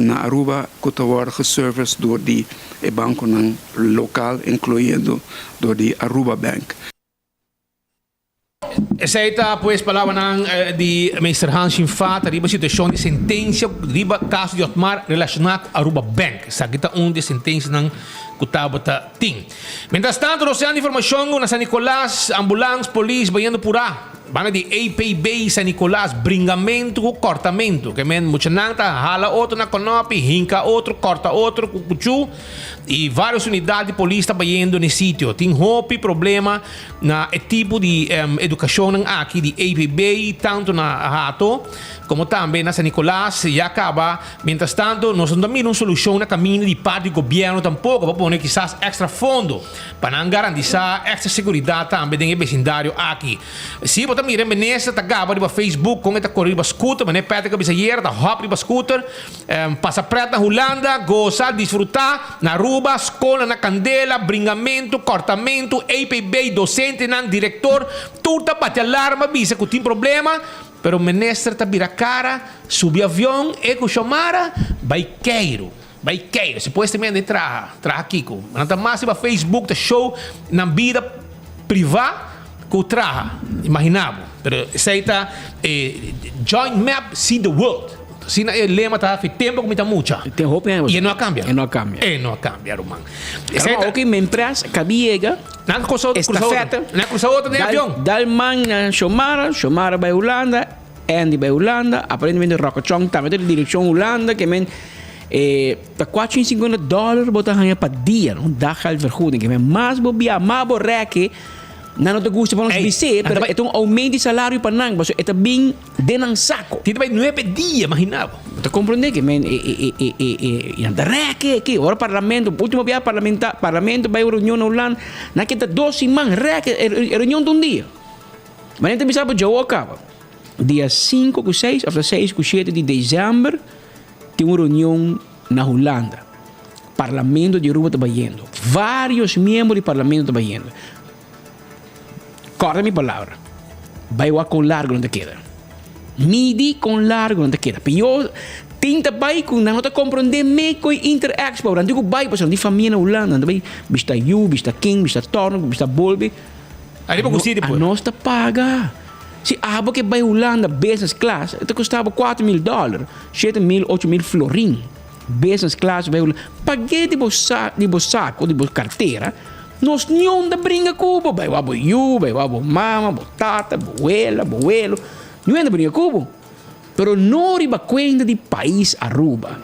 na Aruba que te word geserviced door die banco nang local, incluindo door die Aruba Bank. Essa aí tá, pues, palavra de Mr. Hanshin Fat, riba situação de sentença, riba caso de Otmar relacionado a Aruba Bank. Essa aqui tá de sentença ng kutabata ting. Mientras tanto, nós temos informação na San Nicolás, ambulância, polícia, banhando pura. Bana di APB San Nicolás, bringamento com cortamento. Que men, mucha nanta, hala outro na conopi, hinca outro, corta outro, cucuchu. E várias unidades de polícia banhando nesse sítio. Tem hopi problema na tipo de educação aqui de APB, tanto na Hato, como também na San Nicolás, e acaba. Mientras tanto, nós não temos uma solução na caminho de parte do governo tampoco, para pôr quizás extra fundo, para garantizar extra segurança também no vecindário aqui. Se você também remenessa, tá gaba riba Facebook, com esta corrida scooter, mas pede que bisayer, tá hop riba scooter, passa preto na Holanda, gozar, desfrutar, na Aruba, escola, na Candela, bringamento, cortamento, APB, docente, nan, diretor, tudo para te alarma, bisa que tem problema, pero menestra tá vira cara, subi avião, e com chamara, vai queiro. Supostamente traha Kiko. Mas tá mais para Facebook, tá show, na vida privada, que traha, imaginava. Pero essa aí tá, Joint Map See the World. Assim, o lema tá, faz tempo que me tá mucha. Tem roupa, né? E não cambia. Não cambia, Roman. Caramba, ok, minha empresa, cabiega, estafeta, na cruza outra de avião. Dalman na Shomara vai Holanda, Andy vai Holanda, aparentemente Rockachong também tem direção Holanda, que men tá $450 botar ganha para dia, não dá cal vergoeding, que men mais bobia, mais borreque. Não te gusta para nós dizer, mas é um aumento de salário para nós, é bem denang saco. Tito vai 9 dias, imaginava. Te compreende que men que ora parlamento, último dia parlamento vai reunião na Holanda, na que tá 12 man reke reunião de dia. Mas não te bisa para Joe acaba. Dia 5 com 6, ou 6 com 7 de dezembro, tem uma reunião na Holanda. Parlamento de Aruba está indo. Vários membros do parlamento estão indo. Corta minha palavra. Vai com largo não te queda. Midi com largo não te queda. Pero eu tenta vai com não te compreender me com Interexpo. Portanto, eu vai para de família na Holanda. Vai vista you, vista King, vista Torno, vista Bolby. Aí para conseguir depois. A nós te paga. Se a que vai Holanda business class, te custava $4,000, $7,000, $8,000 florim. Business class vai Holanda. Paguei de saco, de carteira. Nós não da brinca cubo, vai wabo you, vai wabo mama, bo tata, boela, boelo. Não é da brinca cubo. Pero não riba cuenta de país Aruba.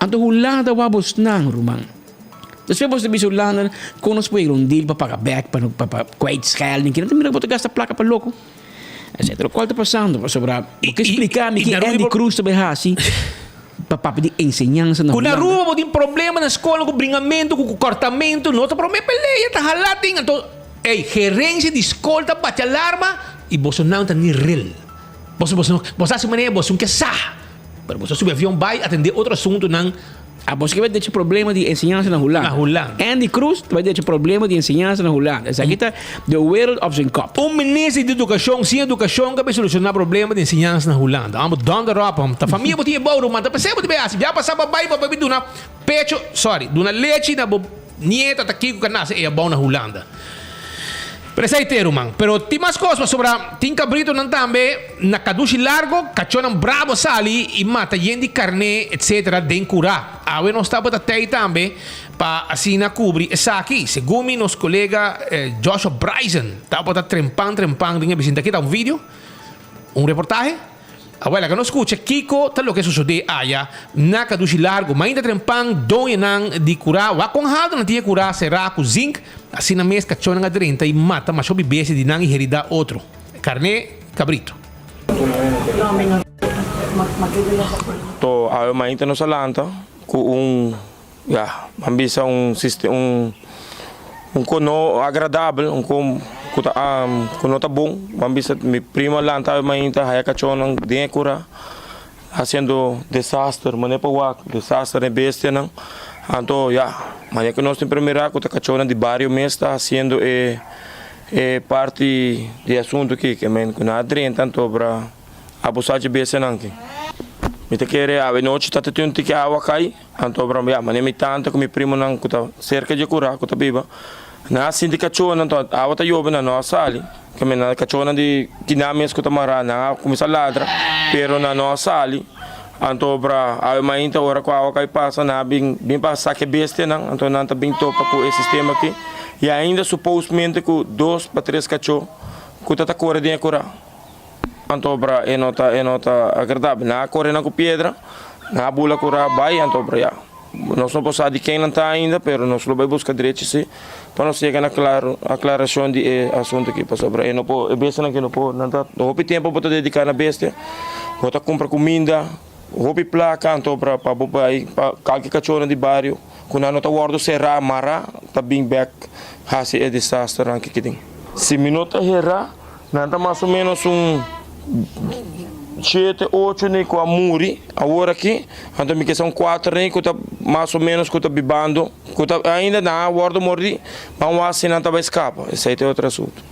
Anto Holanda wabo snang rumang. Dus we moeten bij Holanda kon ons weer een deal para pagar back para kwijtschelden. Que não tem que gastar placa para louco. Etc. O qual está passando? Sobre que explicar-me que Andy Cruz também é assim. Para pedir ensinança na Holanda. Quando na rua tem problema na escola com bringamento, com cortamento, não está problema peleia, está halating. Então, gerência de escola está para te alarma e você não está nem real. Você assim maneira, você não quer sair. Mas você subir avião vai atender outro assunto não. Você vai ter problema de ensinança na Holanda. Andy Cruz vai ter problema de ensinança na Holanda. Essa aqui está the world of the cup. Ministro de educação, sem educação, que vai solucionar problema de ensinança na Holanda. Vamos dar roupa. A família botia bom, mas você pode ver assim. Já passava bai para beber na pecho, na leite, na nieta, tá aqui com canasa, é bom na Holanda. Presaiteiro, man. Pero tem mais coisas sobre tem cabrito não também na caduche largo, cachorro bravo sali e mata gente carne, etc. Den curar. Awe não está para ter também para assim na cobrir essa aqui. Segundo nosso colega Joshua Bryson, está para trempando, tem que aqui tá um vídeo, reportagem. Agora que não escuta, Kiko, tá o que sucede aí na caduche largo, mas ainda trempando, não de curar, o aconhado não tinha curar, será com zinc. Assim na mesa, cachorro na 30 e mata, mas soube bese de não ingerir outro. Carne, cabrito. To a mainta no salanta com ambisa sistema cono agradável, cono tá bom, ambisa mi prima lanta mainta haya cachorro de cura haciendo desastre, mané pa desastre bestia não. Então, mañana que nós temos primeiro que a cachorra de barrio mesmo está haciendo parte de assunto aqui, que men com a adrenta, então para abusar de besta não aqui. Me te querer a noite tá tendo que água cai, então para mañana me tanta com meu primo não que tá cerca de curar, que tá biba. Na assim de cachorra então a água tá jovem na nossa sala, que men na cachorra de que na mesmo que tá mará, na começa a ladra, pero na nossa sala. Então para a mainta hora com a água cai passa na bem passar que besta não, então não tá bem topa com esse sistema aqui. E ainda supostamente com 2 para 3 cachorros que tá correndo de curar. Então para é nota agradável. Na correndo com pedra, na bula curar vai, então para nós não podemos de quem não está ainda, mas nós vamos buscar direito se para nós chegar na aclaração de assunto aqui para sobre. Não pode besta não que não pode, não houve tempo para dedicar na besta, para comprar comida, houve placa, então para qualquer cachorro de bairro. Quando não está guardado será mara, está bem back, hasi é desastre aqui que tem. Se minuto herra, não está mais ou menos 7, 8 nem com a muri, agora aqui, então me que são 4 nem que está mais ou menos que está bibando, que ainda não guardo morri, mas assim não está escapa. Esse aí é outro assunto.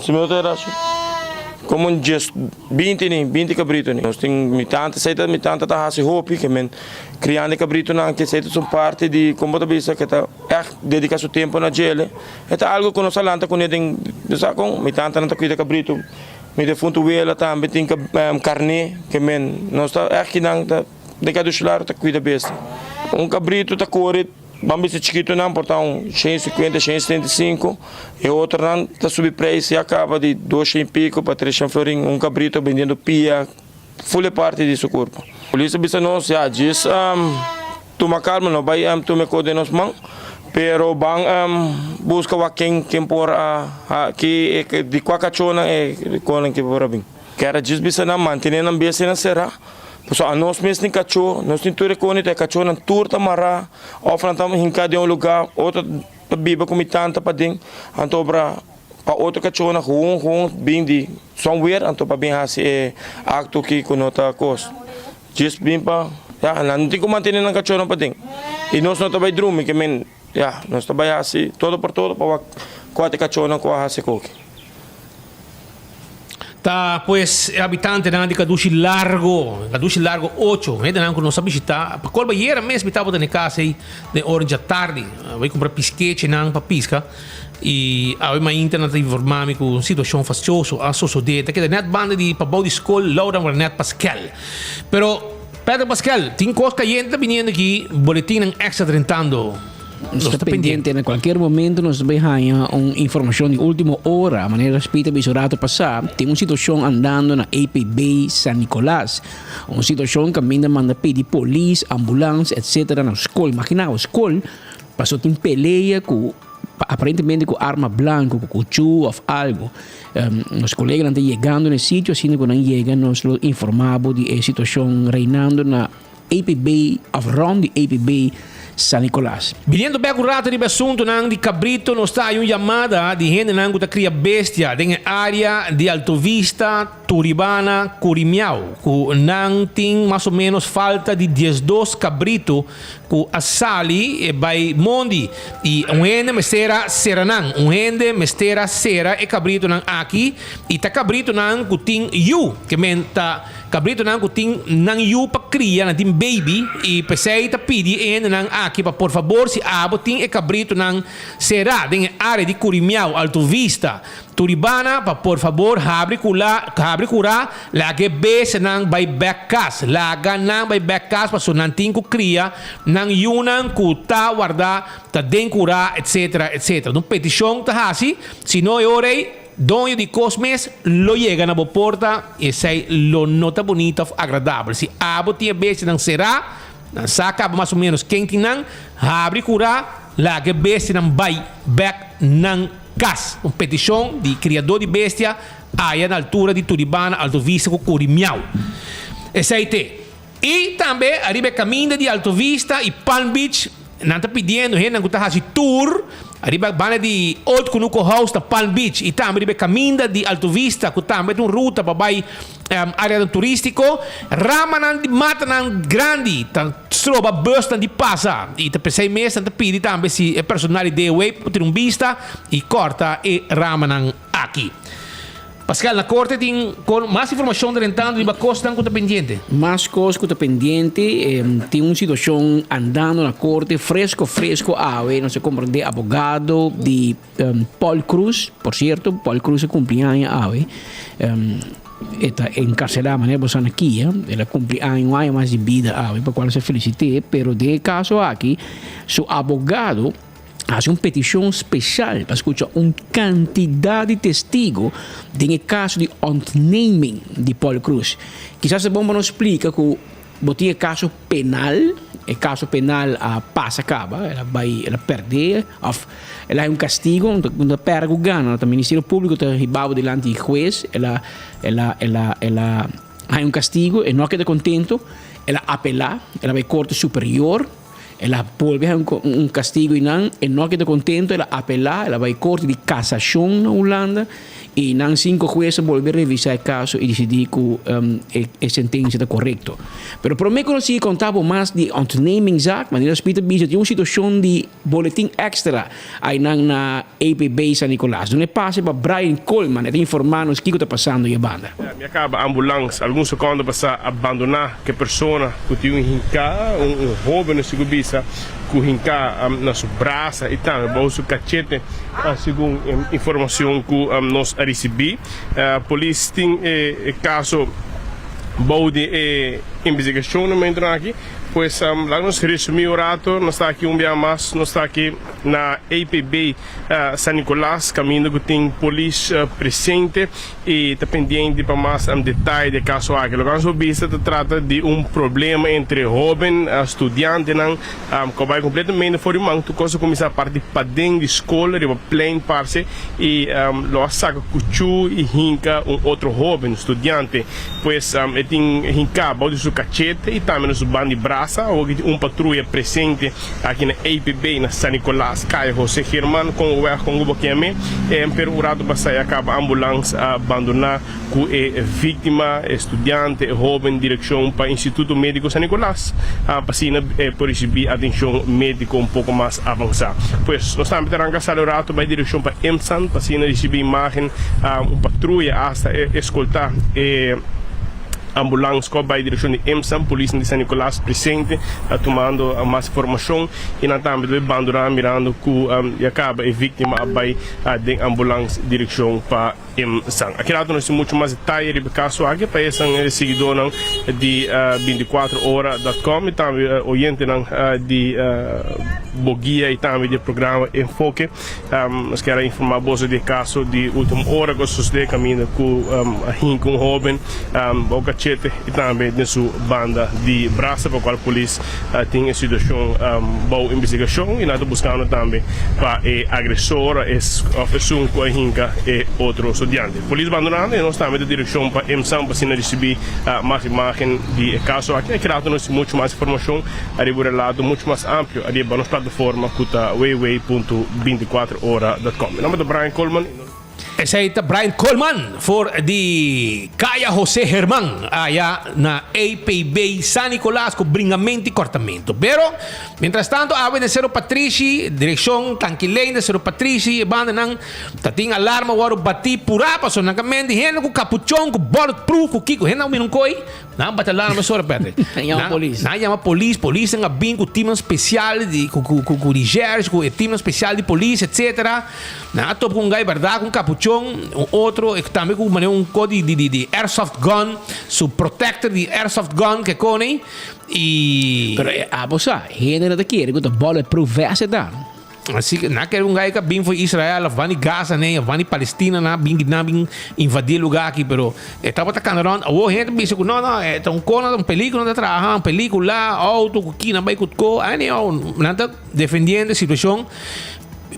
Se minuto herra, como 20 cabrito nem. Nós temos minha tanta tá hasi hopi que men criando cabrito não que sei são parte de como da bisa que tá dedicar seu tempo na gele. É algo que nós alanta com ele com minha tanta não tá cuida cabrito. Me defunto vela também tem carne que men nós tá aqui não tá de do chular tá cuida besta. Cabrito tá corre vamos ser chiquito não, portanto, 150, 175, e outro não está sob preço e acaba de 200 e pico para 300 florim, cabrito vendendo pia, full parte de seu corpo. Por isso, nós já diz, toma calma, não vai tomar conta de nós mãos, pero bang busca quem por que de qualquer cachorro é com que por bem. Quero dizer, não manter na besta não será. Pessoal, nós mesmos temos cachorro, nós temos tudo com ele, cachorro na turta mará, ofrendamos em cada lugar, outra biba com tanta para dentro, então para outro cachorro na rua, bem de somewhere, então para bem assim acto que com outra coisa. Just bem para, não tem como manter na cachorro para dentro. E nós não trabalhamos dormir, que men, nós trabalhamos assim, todo por todo para quatro cachorro com a assim coque. Tá, pues, habitante na de Caduci Largo 8, né, na não sabe visitar. Para qual banheira mesmo estava na casa aí, de orange à tarde, vai comprar pisquete na para pisca. E a uma internet informar-me com situação fastiosa, a sociedade, que é net banda de para de escola, Laura Net Pascal. Pero Pedro Pascal, tem coisa caliente vindo aqui, boletim extra trentando. Está pendiente, em qualquer momento nós vamos uma informação de última hora, a maneira respeita bisurato passar, tem uma situação andando na APB San Nicolás, uma situação que ainda manda pedir polícia, ambulância, etc. na escola. Imagina, a escola passou tem peleia com aparentemente com arma blanca, com cuchu ou algo. Os colegas estão chegando no sítio, assim que não chegam, nós informamos de situação reinando na APB, around the APB San Nicolás. Vindo bem curado de assunto de cabrito, nós está uma chamada de gente que está cria bestia na área de Alto Vista, Turibana, Curimiao, que não tem mais ou menos falta de 12 cabrito que a sali vai mondi e gente mestera seranang, gente mestera sera e cabrito nang aqui e ta cabrito nang kuting yu que menta cabrito nang kuting nang yu pa cria na tim baby e pesei ta pidi en nang aqui pa por favor si abo ting e cabrito nang sera ding área de Curimiao, Alto Vista, Turibana pa por favor abre cura la que bese nang by backcast la ganang by backcast pa so nanting ku cria nang yunang kuta guarda ta den cura etc. Nung petition ta hasi sino orei donho de Cosmes lo llega na porta e sei lo nota bonita agradável si abo tinha bese nang será nang saca mais ou menos quente nang abre cura la que bese nang by back nang cas uma petição de criador de bestia aí na altura de Turibana, Alto Vista com Curimiao. Esse aí tem. E também arriba caminho de Alto Vista e Palm Beach não está pedindo gente que está fazendo tour Arriba bane di Old Kunuko House na Palm Beach. Ita arriba caminda di Alto Vista, kuta met un ruta pabai area turistico. Ramanan di matanan grandi, tan stroba bus tan di passa. Ita per 6 mesi tan pidi tambe si personali de way putir un vista e corta e ramanan aqui. Pascal, na corte tem com mais informação rentando de costa que está pendente. Mais coisa que está pendente, tem uma situação andando na corte, fresco, não se compreende, advogado de Paul Cruz, por certo, Paul Cruz é cumpleaños está encarcelado, né, você aqui, ela cumpleaños mais de vida, para qual se felicite, pero de caso aqui, seu advogado hace uma petição especial para escutar uma quantidade de testigos de caso de ontneming de Paul Cruz. Quizás é bom para nos explicar que botinha caso penal, caso penal passa acaba, ela perde, ela é um castigo, quando perde o gana, o Ministério Público está ribado delante do juiz, ela é um castigo e não queda contento, ela apela, ela vai à Corte Superior. Ela vuelve a un castigo y no queda contento, ela apela, ela vai à corte de casação na Holanda e nan 5 jueces vuelve a revisar o caso e decidir que a sentença está correta. Pero por mim conheci contava mais de ontneming zaak, mas nós Peter Bisa tinha uma situação de boletim extra aí na APB San Nicolás. Onde passa para Brian Coleman, ele informar-nos o que está passando na banda. Mi acaba ambulância, alguns segundos para abandonar que pessoa que tinha um jovem se Bisa que hinca na sua braça e tal, o seu cachete, segundo informação que nós recebi, a polícia tem caso de investigação no momento aqui. Pues lá nos resumimos o rato, nós está aqui dia mais, nós está aqui na APB San Nicolás, caminho que tem polícia presente e está pendente para mais detalhe do caso aqui. O caso vista trata de problema entre jovem estudante que vai completamente fora de mão, tu coisa começar a partir para dentro de escola, de plain parce e lo saca cuchu e hinca outro jovem estudante, pues ele tem hinca bode seu cachete e também no band de braço. Ou patrulha presente aqui na APB, na San Nicolás, Caio José Herman, com o Boqueme, pero o rato passado acaba a ambulância a abandonar com a vítima, estudante, jovem, direção para o Instituto Médico San Nicolás, para por receber atenção médica pouco mais avançada. Pois, nós estamos arrancando o rato para a direção para EMSAN, para receber imagem, patrulha, hasta escoltar ambulância com a direção de EMSAN, polícia de San Nicolás presente, tomando mais informação e na também do abandonar mirando que acaba a vítima vai de ambulância direção para EMSAN. Aqui lá nós temos muito mais detalhes do caso aqui para esse seguidor de 24horas.com e também oriente de Boguia e também do programa Enfoque. Nós queremos informar você do caso de última hora que sucedeu caminho com um jovem, e também de sua banda de braço para a qual a polícia tem a situação boa investigação e nós buscando também para o agressor, oficial com a hinca e outro estudante. A polícia abandonando e nós também de direção para EMSAN para receber mais imagem de caso aqui. Aqui nós temos muito mais informação, revelado muito mais amplo ali na nossa plataforma que está www.24horas.com. Meu nome é Brian Coleman. Esse aí tá Brian Coleman for de Caia José Herman allá na APB San Nicolás com bringamento e cortamento. Pero, mientras tanto, ave de Cero Patrici, direção Tanquilém de Cero Patrici, banda nang tating alarma waro bati pura paso nang kamen di hen com capuchon com bulletproof com kiko hen minung koi na batalar na sora perde. Na llama polícia nga bin com time especial de com rigers com time especial de polícia etc. Na top com gai verdade com capuchon outro também com um código de airsoft gun, su protector de airsoft gun que cone e pero abosa gênero daqui com bulletproof vest da. Assim que naquele lugar que bem foi Israel, vani Gaza, né, vani Palestina, na bem invadir lugar aqui, pero estava atacando não, gente disse que não, é um cona, película de trabalhar, película, auto, que na vai com, aí não defendendo a situação,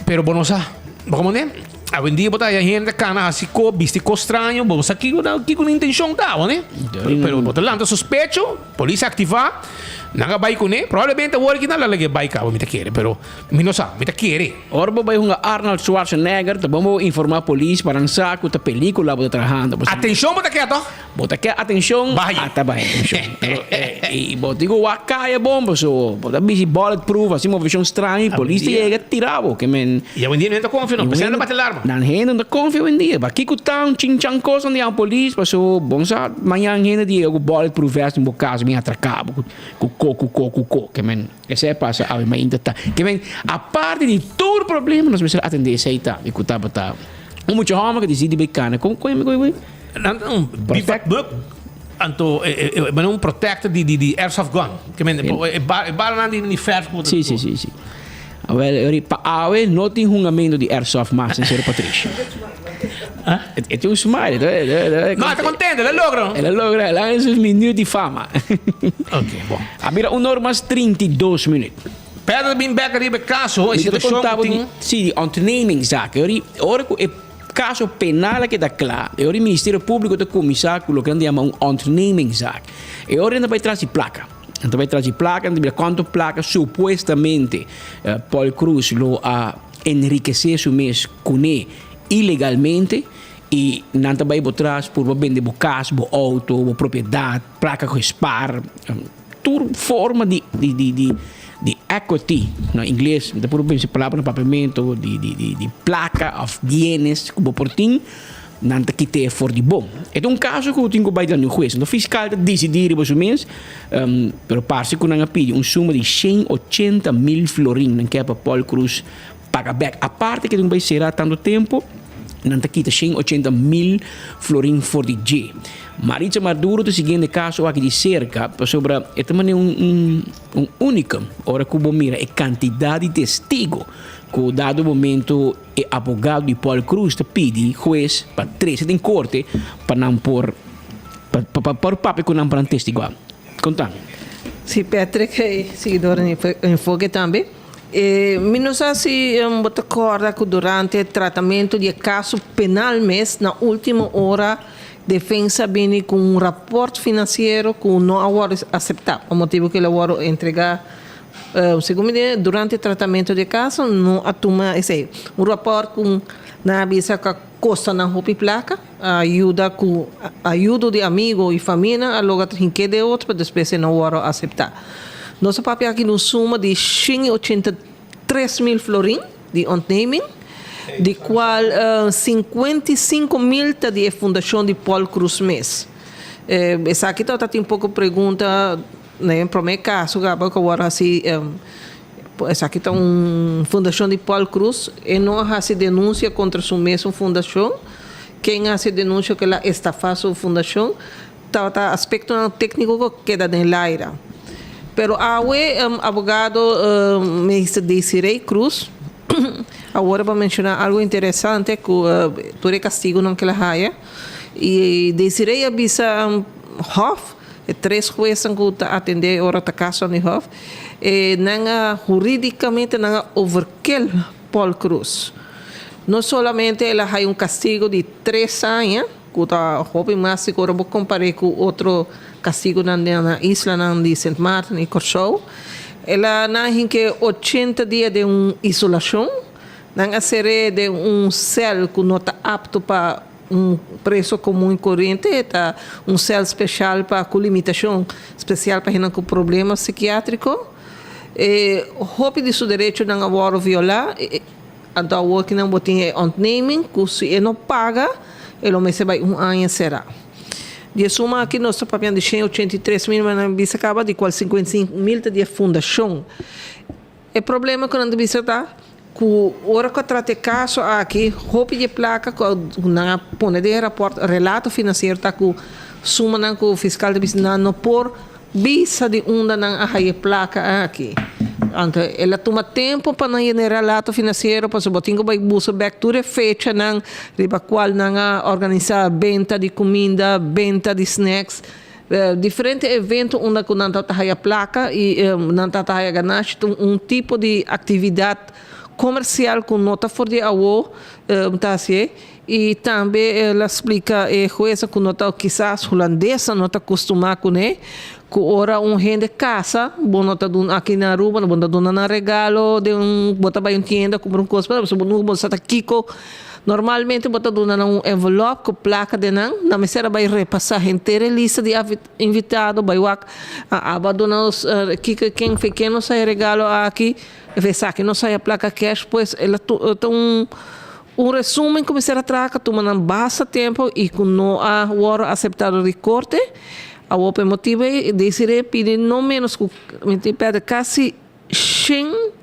pero bonosa, como né? A vendia botar a gente cana assim co bistico estranho, vamos aqui com intenção da, né? Pero botar lá suspeito, polícia ativar, Nanga bay ko ne, probablemente wala kita lalagay bay ka, mita kere, pero minosa, mita kere. Orbo bay hunga Arnold Schwarzenegger, ta vamos informar polis parang saco ta pelikula bota trabajando. Atención bota quieto. Bota que atención. Ata bay atención. Pero bota digo wakaya bomba so, bota bisi bulletproof, assim uma visão estranha, polis chega tiravo, que men. E a wendy não confio não, precisa bater alarma. Dan hena não confio em dia, ba kiko town chinchang coisa onde a polis, paso bonsa manhã hena dia o bulletproof vest em bocaso me atracabo, cu que men, esse passa a mais ainda tá. Que men, a parte de todo problema nós precisamos atender esse aí tá, e cutaba tá. Muito homem que decide bacana, como perfect. Anto, mas um protector de airsoft gun. Que men, bala não de ferro. Sim. Well, pa awe não tem rungamento de airsoft mas sincero Patrícia. É um smile, não, está contente, ela logra. Ela logra, ela é um minuto de fama. Ok, bom. A mira uma hora mais 32 minutos. Pedro bem back ali be caso, e situação tem. Sim, de ondernemingszaken. Ora é caso penal que dá claro. O Ministério Público da Comissão colocando chama um ondernemingszaak. E ora ainda vai trazer placa. Então vai trazer placa, não quanto placa supostamente Paul Cruz lo a enriquecer su mês com ilegalmente e não também botar por vender o carro, o auto, a propriedade, placa com spar, toda forma de equity, no inglês, depois penso palavra no pagamento de placa of bienes como portim, não te quite for de bom. É um caso que eu tenho que ir no juiz. O fiscal decidir mais ou menos, pero parece que não pede suma de 180 mil florins, não quer para Paul Cruz pagar back. A parte que não vai ser tanto tempo, não te quita 180 mil florins for de G. Maritza Maduro, o seguinte caso aqui de cerca, sobre também única, ora que eu mira, é quantidade de testigo que dado momento o advogado de Paul Cruz te pede juiz para 13 em corte para não pôr para o papel que não para testigo. Contame. Sim, Patrick, seguidor em Fogue também. Não sei se você acorda que durante o tratamento de caso penal mês, na última hora, defesa vem com um rapport financeiro que não agora aceitar. O motivo que ele agora entregar, segundo me durante o tratamento de caso, não atuma esse um rapport com na avisa que custa na roupa e placa, ajuda de amigo e família, a logo trinque de outro, para depois não agora aceitar. Nosso papel aqui no suma de 183 mil florins de ontneming, de qual 55 mil está de fundação de Paul Cruz mês. Essa aqui está tem pouco pergunta, né, para o meu caso, que agora assim, essa aqui está fundação de Paul Cruz e não há se denúncia contra sua mesma fundação. Quem há se denúncia que ela está fazendo fundação, está aspecto técnico que queda em Laira. Pero abogado Mr. Desiree Cruz, agora vou mencionar algo interessante que por castigo não que ela haja. E Desiree avisa Hof, 3 juízes que atender hora da casa de Hof, não juridicamente não overkill Paul Cruz. Não solamente ela ha castigo de 3 anos, que está Hof mais seguro vou comparar com outro castigo na isla de St. Martin e Corsou. Ela tem que 80 dias de isolação, não ser de cel que não está apto para preso comum e corrente, está cel especial para com limitação especial para gente com problema psiquiátrico. Hope de seu direito não agora violar, então o que não botem ontneming, que se ele não paga, ele vai receber ano será. De suma aqui nosso papel de 183 mil, mas não acaba de qual 55 mil de fundação. O problema que não deve estar, que hora que trate caso aqui, roupa de placa, na põe de rapport, relato financeiro, tá que suma não que o fiscal de business não por visa de onda não a placa aqui. Então, ela toma tempo para não generar relato financeiro, para o botinho vai buscar back to fecha não, riba qual não organizar venda de comida, venda de snacks, diferentes eventos onde não está a placa e não está a ganhar tipo de atividade comercial com nota for de avô, tá assim, E também ela explica coisa que nota quizás holandesa não está acostumada com né, que ora gente casa, bom nota aqui na Aruba, não bota dona na regalo de bota vai tienda compra coisa, mas não bota Kiko. Normalmente bota dona um envelope com placa de na mesera vai repassar inteira lista de invitado, vai aba dona Kiko quem pequeno sai regalo aqui, vê que não sai a placa cash, pois ela um resumo começar a traca, toma não basta tempo e com não há acceptado de corte, a outra motivo é decidir pedir não menos que pede quase 100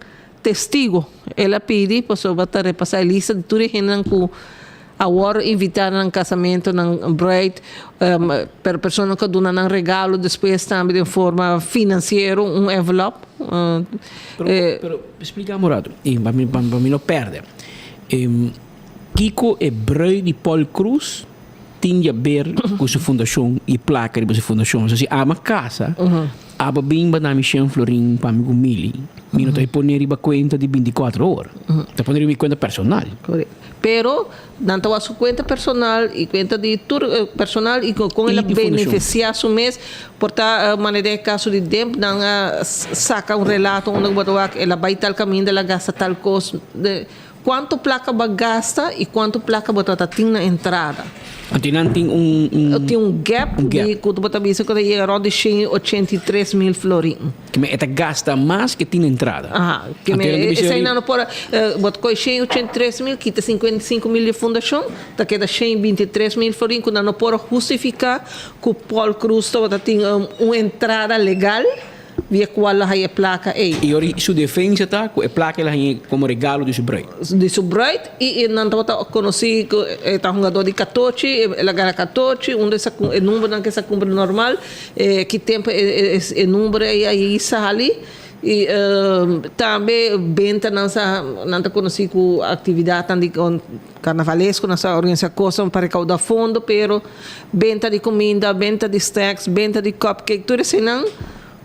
testigos. Ela pede para repassar a lista de tudo que a hora invitar no casamento, no bride, para pessoa que dona um regalo, depois também de forma financeira, um envelope. Pero explica, Morado, para mim não perde. Kiko é bruid de Paul Cruz tinha a ver com sua fundação e placa de sua fundação. Se há uma casa, há bem para me chamar florim para me mili. Me não tem poner iba conta de 24 horas. Tá poner minha conta personal. Correto. Pero tanto a sua conta personal e conta de personal e com ela beneficiar o mês, portar maneira caso de tempo, não saca um relato onde ela vai tal caminho, ela gasta tal coisa. Quanto placa gasta e quanto placa botata tem na entrada. Tem um gap de quanto bota bisa que chega de 183 mil florim. Que me gasta mais que tem na entrada. Que me essa aí não por bota com 183 mil, quita 55 mil de fundação, tá queda 123 mil florim quando não pode justificar que o Paul Cruz tem uma entrada legal. Via qual a placa é. E ora sua defesa tá a placa ela é como regalo de seu bride. De seu bride e não tá conheci que tá jogador de 14, ela ganha 14, onde essa é número não que essa compra normal, que tempo é número aí ali e também venda não tá conheci com atividade de carnavalesco nessa organização para recaudar fundo, pero venda de comida, venda de snacks, venda de cupcake, tudo isso não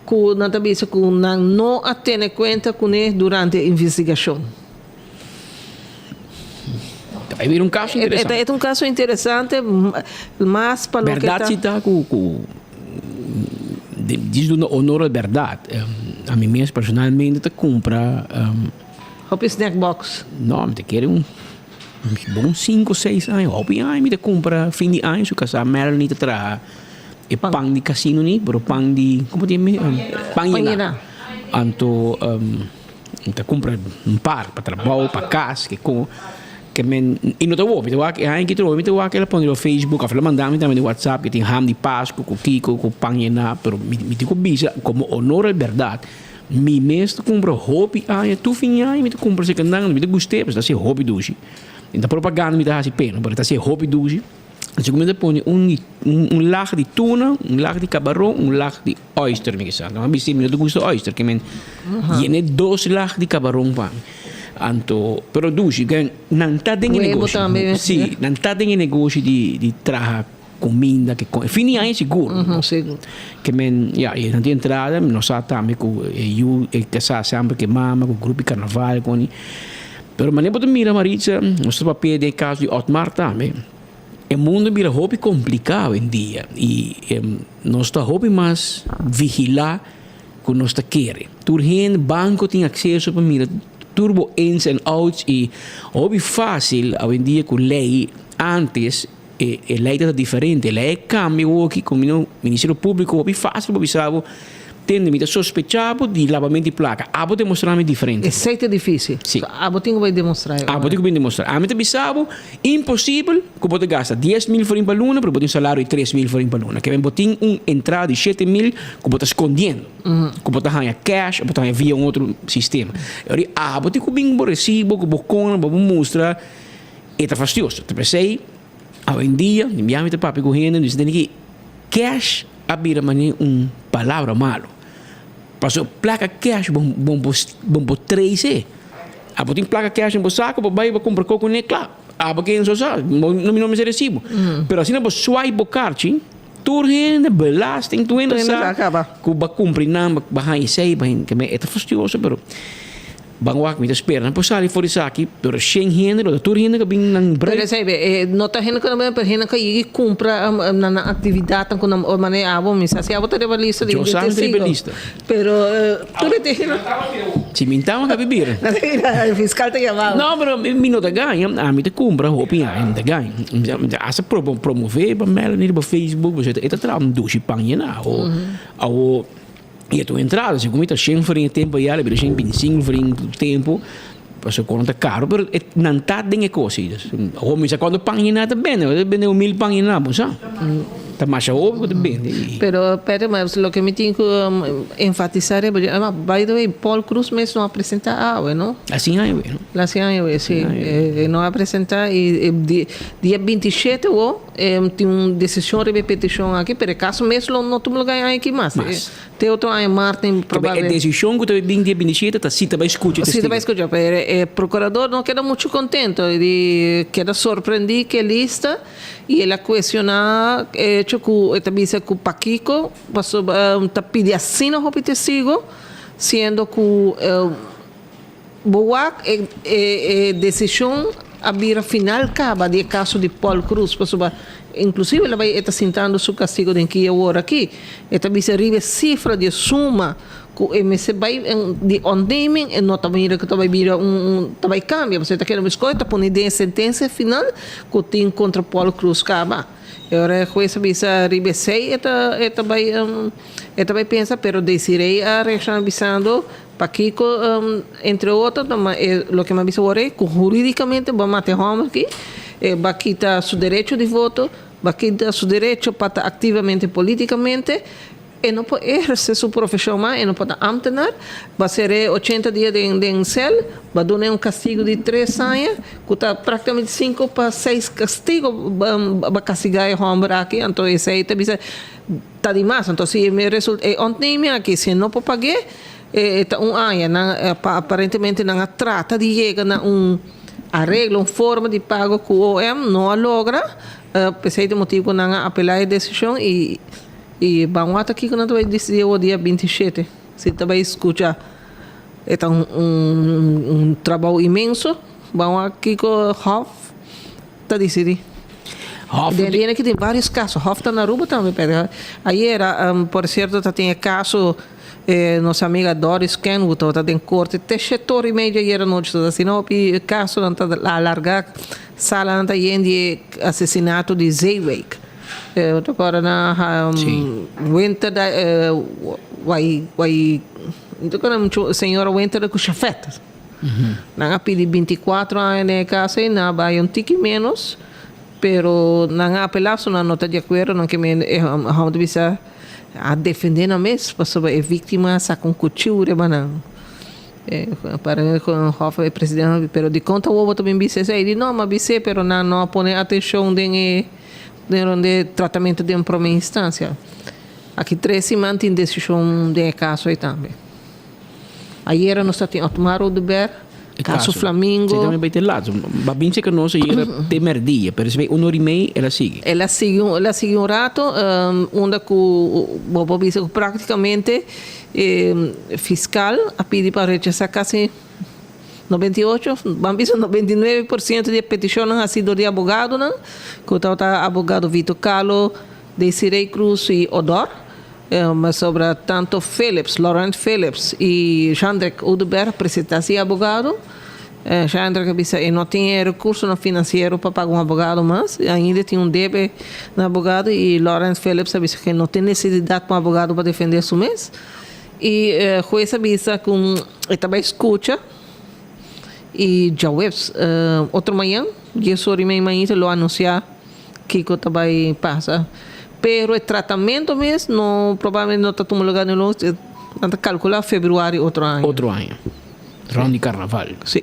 que não está visto que não atende conta com ele durante a investigação. É um caso interessante. É um caso interessante, mas para o que verdade está com diz do honor à verdade. A mim mesmo personalmente te compra Hop snack box. Não, me te quer bom 5 ou 6 anos. Hop aí me te compra fim de ano, se o casal Melanie te traz e pang di casino ni, pero pang di, como dice, pangina. Anto, te compra un par para trabalho, para casa, que men, e não te vou, me te vou, aí que trouxe, me te vou aquela põe no Facebook, afela mandar-me também no WhatsApp, que tem ham de Páscoa, com Kiko, com pangina, pero me te cobiça, como honor à verdade. Me mesmo compra hobby, aí tu fim aí me te compra se candang, me te gostei, mas tá se hobby duzi. Então propaganda me dá assim pena, mas tá se hobby duzi. Você começa a pôr um lago de tuna, um lago de camarão, um lago de oyster, me diz. Não é possível, eu gosto de oyster, que men, e 2 lagos de camarão para mim. Anto, pero duzi, não está dentro negócio. Sim, não está dentro negócio de trazer comida, que fini aí seguro. Seguro. Que men, já, e não tem entrada, nós sabemos que eu casar sempre que mama, com o grupo de carnaval, com ele. Pero maneira para mira Maritza, nós papel de caso de Otmar também. O mundo vira hobby complicado em dia e nós está hobby mais vigilar que nós está querer. Turhen banco tem acesso para mira turbo ins and outs e hobby fácil hoje em dia com lei antes a lei está diferente, a lei cambia aqui com o Ministério Público hobby fácil para bisavo tende me sospechado de lavamento de placa. Abo demonstrar-me diferente. É difícil. Sim. Abo tenho que demonstrar. Abo tenho que demonstrar. A mim te bisabo, impossível que você gasta 10 mil florim para luna, para você um salário de 3 mil florim para luna. Que vem botar entrada de 7 mil, que você escondendo. Que você ganha cash, você ganha via outro sistema. Eu digo, abo tenho que bem recibo, que você conta, para mostrar. E tá fastioso. Te pensei, hoje em dia, me papi correndo, dizendo que cash abrir palavra malo. Passou placa cash, bom 3 Ah, tem placa cash em saco, vai comprar coco nem claro. Ah, porque não sabe, não me recibo. Pero assim não swipe bocarte, tu rende belasting, tu ainda sabe. Que vai cumprir não, vai sei, que é fastidioso, pero Bangwak me espera na posali for isaki pero shen hinder o tur hinder bing nang Por break exemplo, nota gente que não gente que ir compra na atividade com a maneira abo misa se abo tá lista de lista pero tu te si mintama ka bibir o fiscal te chamava não pero minuto ganha a mim te compra hopi a te ganha asa promover ba mel ni ba Facebook você eta tra dushi panha na o e tu entrada se comita shen frin tempo ya le bir shen 25 frin tempo passou conta caro pero não tá dengue coisas o misa quando panha tá bem bem 1000 panha na bosa tá mais óbvio tá bem pero mas lo que me tenho que enfatizar é by the way Paul Cruz mesmo não apresenta não assim aí não assim aí sim não apresenta e dia 27 tem uma decisão de repetição aqui pero caso mesmo não temos lugar aqui mais tem outro aí Martin provavelmente a decisão que tu bem dia 27 tá cita vai escutar pero o procurador não queda muito contente ele queda surpreendido que lista e ele questiona hecho que esta visa que Paquico passou tá pedindo assim no testigo sendo que boa decisão a vira final acaba de caso de Paul Cruz passou inclusive ela vai estar sentando seu castigo de que agora aqui esta visa ribe cifra de suma que MC vai de on-naming e não também que vai vir também cambia você está querendo escolher por de sentença final que tem contra Paul Cruz acaba agora com essa visa ribe 6 esta vai pensar pero desirei a reação avisando Paquico entre outros o que me avisa agora é que juridicamente vamos até home aqui vai quitar seu direito de voto vai quitar seu direito para estar ativamente politicamente e não pode exercer sua profissão mais, e não pode amtenar, vai ser 80 dias de cel, vai dar castigo de 3 anos, que está praticamente 5 para 6 castigos, vai castigar o homem aqui, então isso aí está demais, então se me resulta, ontem aqui, se não pode pagar, está ano, aparentemente não trata de chegar a arreglo, uma forma de pago que o OM não logra, por esse motivo não apelar a decisão e vamos até aqui que nós vamos decidir o dia 27. Se você vai escutar, é trabalho imenso. Vamos aqui com o Hoff, está decidindo. Ele que tem vários casos. Hoff está na Aruba também. Aí era, por certo, tem caso, nossa amiga Doris Kenwood, está em corte, até 7h30 era noite, assim, não, o caso não está a largar, sala não está de assassinato de Zeywijk. Agora na winter vai então senhora winter com chafetas não pedi 24 anos na casa e não vai tique menos pero não apelação na nota de acordo não que me vamos bisa a defender na mesa para a vítima sa com couture banang para com o Hoff presidente pero de conta o outro também bisa ele não mas bisa pero não põe atenção de tratamento de uma primeira instância. Aqui 3 semanas tem decisão de caso aí também. Ayer nós tínhamos Otmar de Ber, caso Flamengo. Você também vai ter lá. Babin se que nós ia temer dia, pero se vai 1h30 ela sigue. Ela sigue um rato, onde que praticamente fiscal a pedir para rechazar quase 98, vamos dizer 99% de petições han sido de abogado, não? Que está abogado Vitor Carlo, Desiree Cruz e Odor, mas sobre tanto Laurent Phillips e Jandrek Udberg, apresentasse abogado. Jandrek disse não tem recurso no financeiro para pagar abogado, mas ainda tem débito no abogado e Laurent Phillips disse que não tem necessidade de abogado para defender seu mês. E o juiz disse que ele também escuta. E já outro manhã, dia sobre manhã, lo anunciar que o vai passar. Pero o tratamento mesmo, não, provavelmente não está tomando lugar no lugar, não calcular fevereiro outro ano. Outro ano. Round de carnaval. Sim.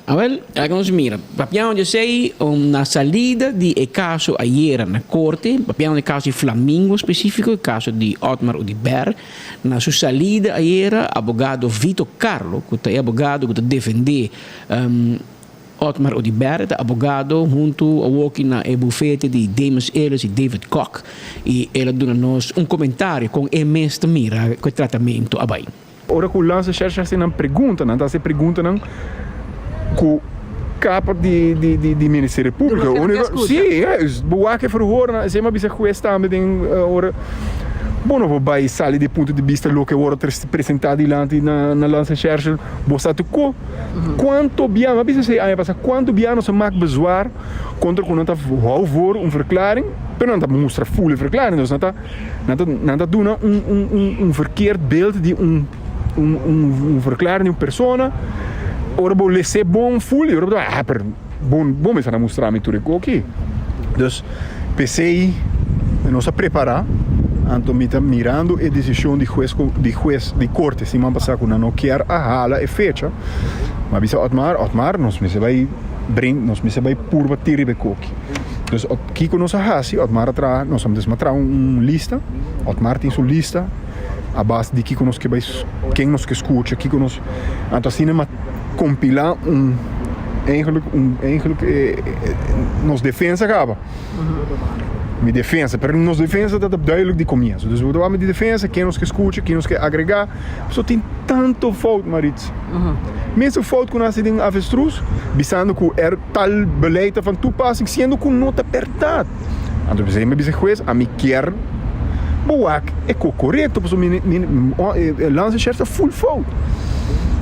A ver, vamos mira. Papiamo de sei na salida de caso ayer na corte, papiamo de caso de Flamengo específico, caso de Otmar Udberg. Na sua salida ayer, abogado Vitor Carlo, que é abogado que defende Otmar Udberg, abogado junto ao bufete de Demis Ellis e David Koch. E ele dá-nos comentário com esse mira com o tratamento abai. ora que o lança chercha se não pergunta, não se pergunta não com capa de Ministério Público. Sim, boa que verhoren, se uma bisa questa também ora bom, não vai sair de ponto de vista lo que ora apresentado na lança chercha, você tu quanto bem, mas bisa sei, passa quanto bem nós maak bezwaar contra quando tá hou voor verklaring, pero não tá mostra full verklaring, dus não tá doen verkeerd beeld de verklaring de persona. Ora vou lezer bom full, ora per bom me sana mostrar me tudo aqui. Dus pensei nós a preparar, anto me tá mirando a decisão de juez de corte, se man passar com não quer a hala e fecha. Mas bisa Otmar nós me se vai purva tiri be coque. Dus aqui com nossa hasi, Otmar atra, nós vamos desmatrar lista. Otmar tem sua lista. A base de que nós que vai quem nos que escuta, que nós anto assim mas compilar eigenlijk nos defesa acaba. Minha defesa, pero nos defesa dat duidelijk de comienzo. Dus we doen met die defesa, quem nos que escuta, quem nos que agregar. Só tem tanto fout, Maritz. Mensen fout com esse ding avestruz, bisando com tal beleid van toepassing, sendo com nota apertada. Então você me diz juez, a mim quer boak é correto, porque o lance certo full fout.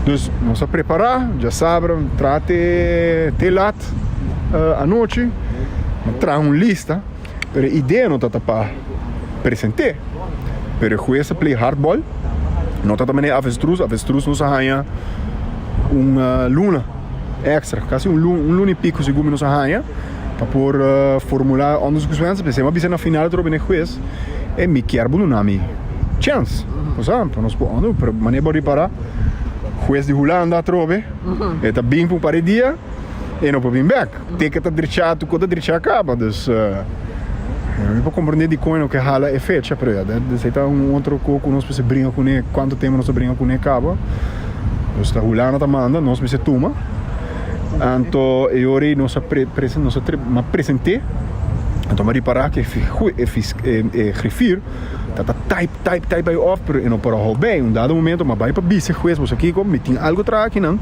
Dus nós a preparar, já sabe, trate telat à noite, traz lista, pero a ideia não está para apresentar. Pero o juez play hardball, não está também avestruz nos arranha luna extra, quase luna e pico segundo nos arranha, para por formular onde os consequências, pensei, mas na final trobe no juez, é me quer bom nome, chance, sabe, nós podemos, para maneira de reparar. Juez de Holanda trobe, está bem por um par de dias e não pode vir back. Tem que estar direito, quando direito acaba, dus não vou compreender de como que hala é feita, para você tá outro coco nós se brinca com ele, quanto tempo nós brinca com ele acaba, dus a Holanda tá manda, nós se toma, então eu ori nós apresentei, então me reparar que grifir dat type bij op en op een bij een dado momento maar bij papi se juez vos aqui como tem algo aqui não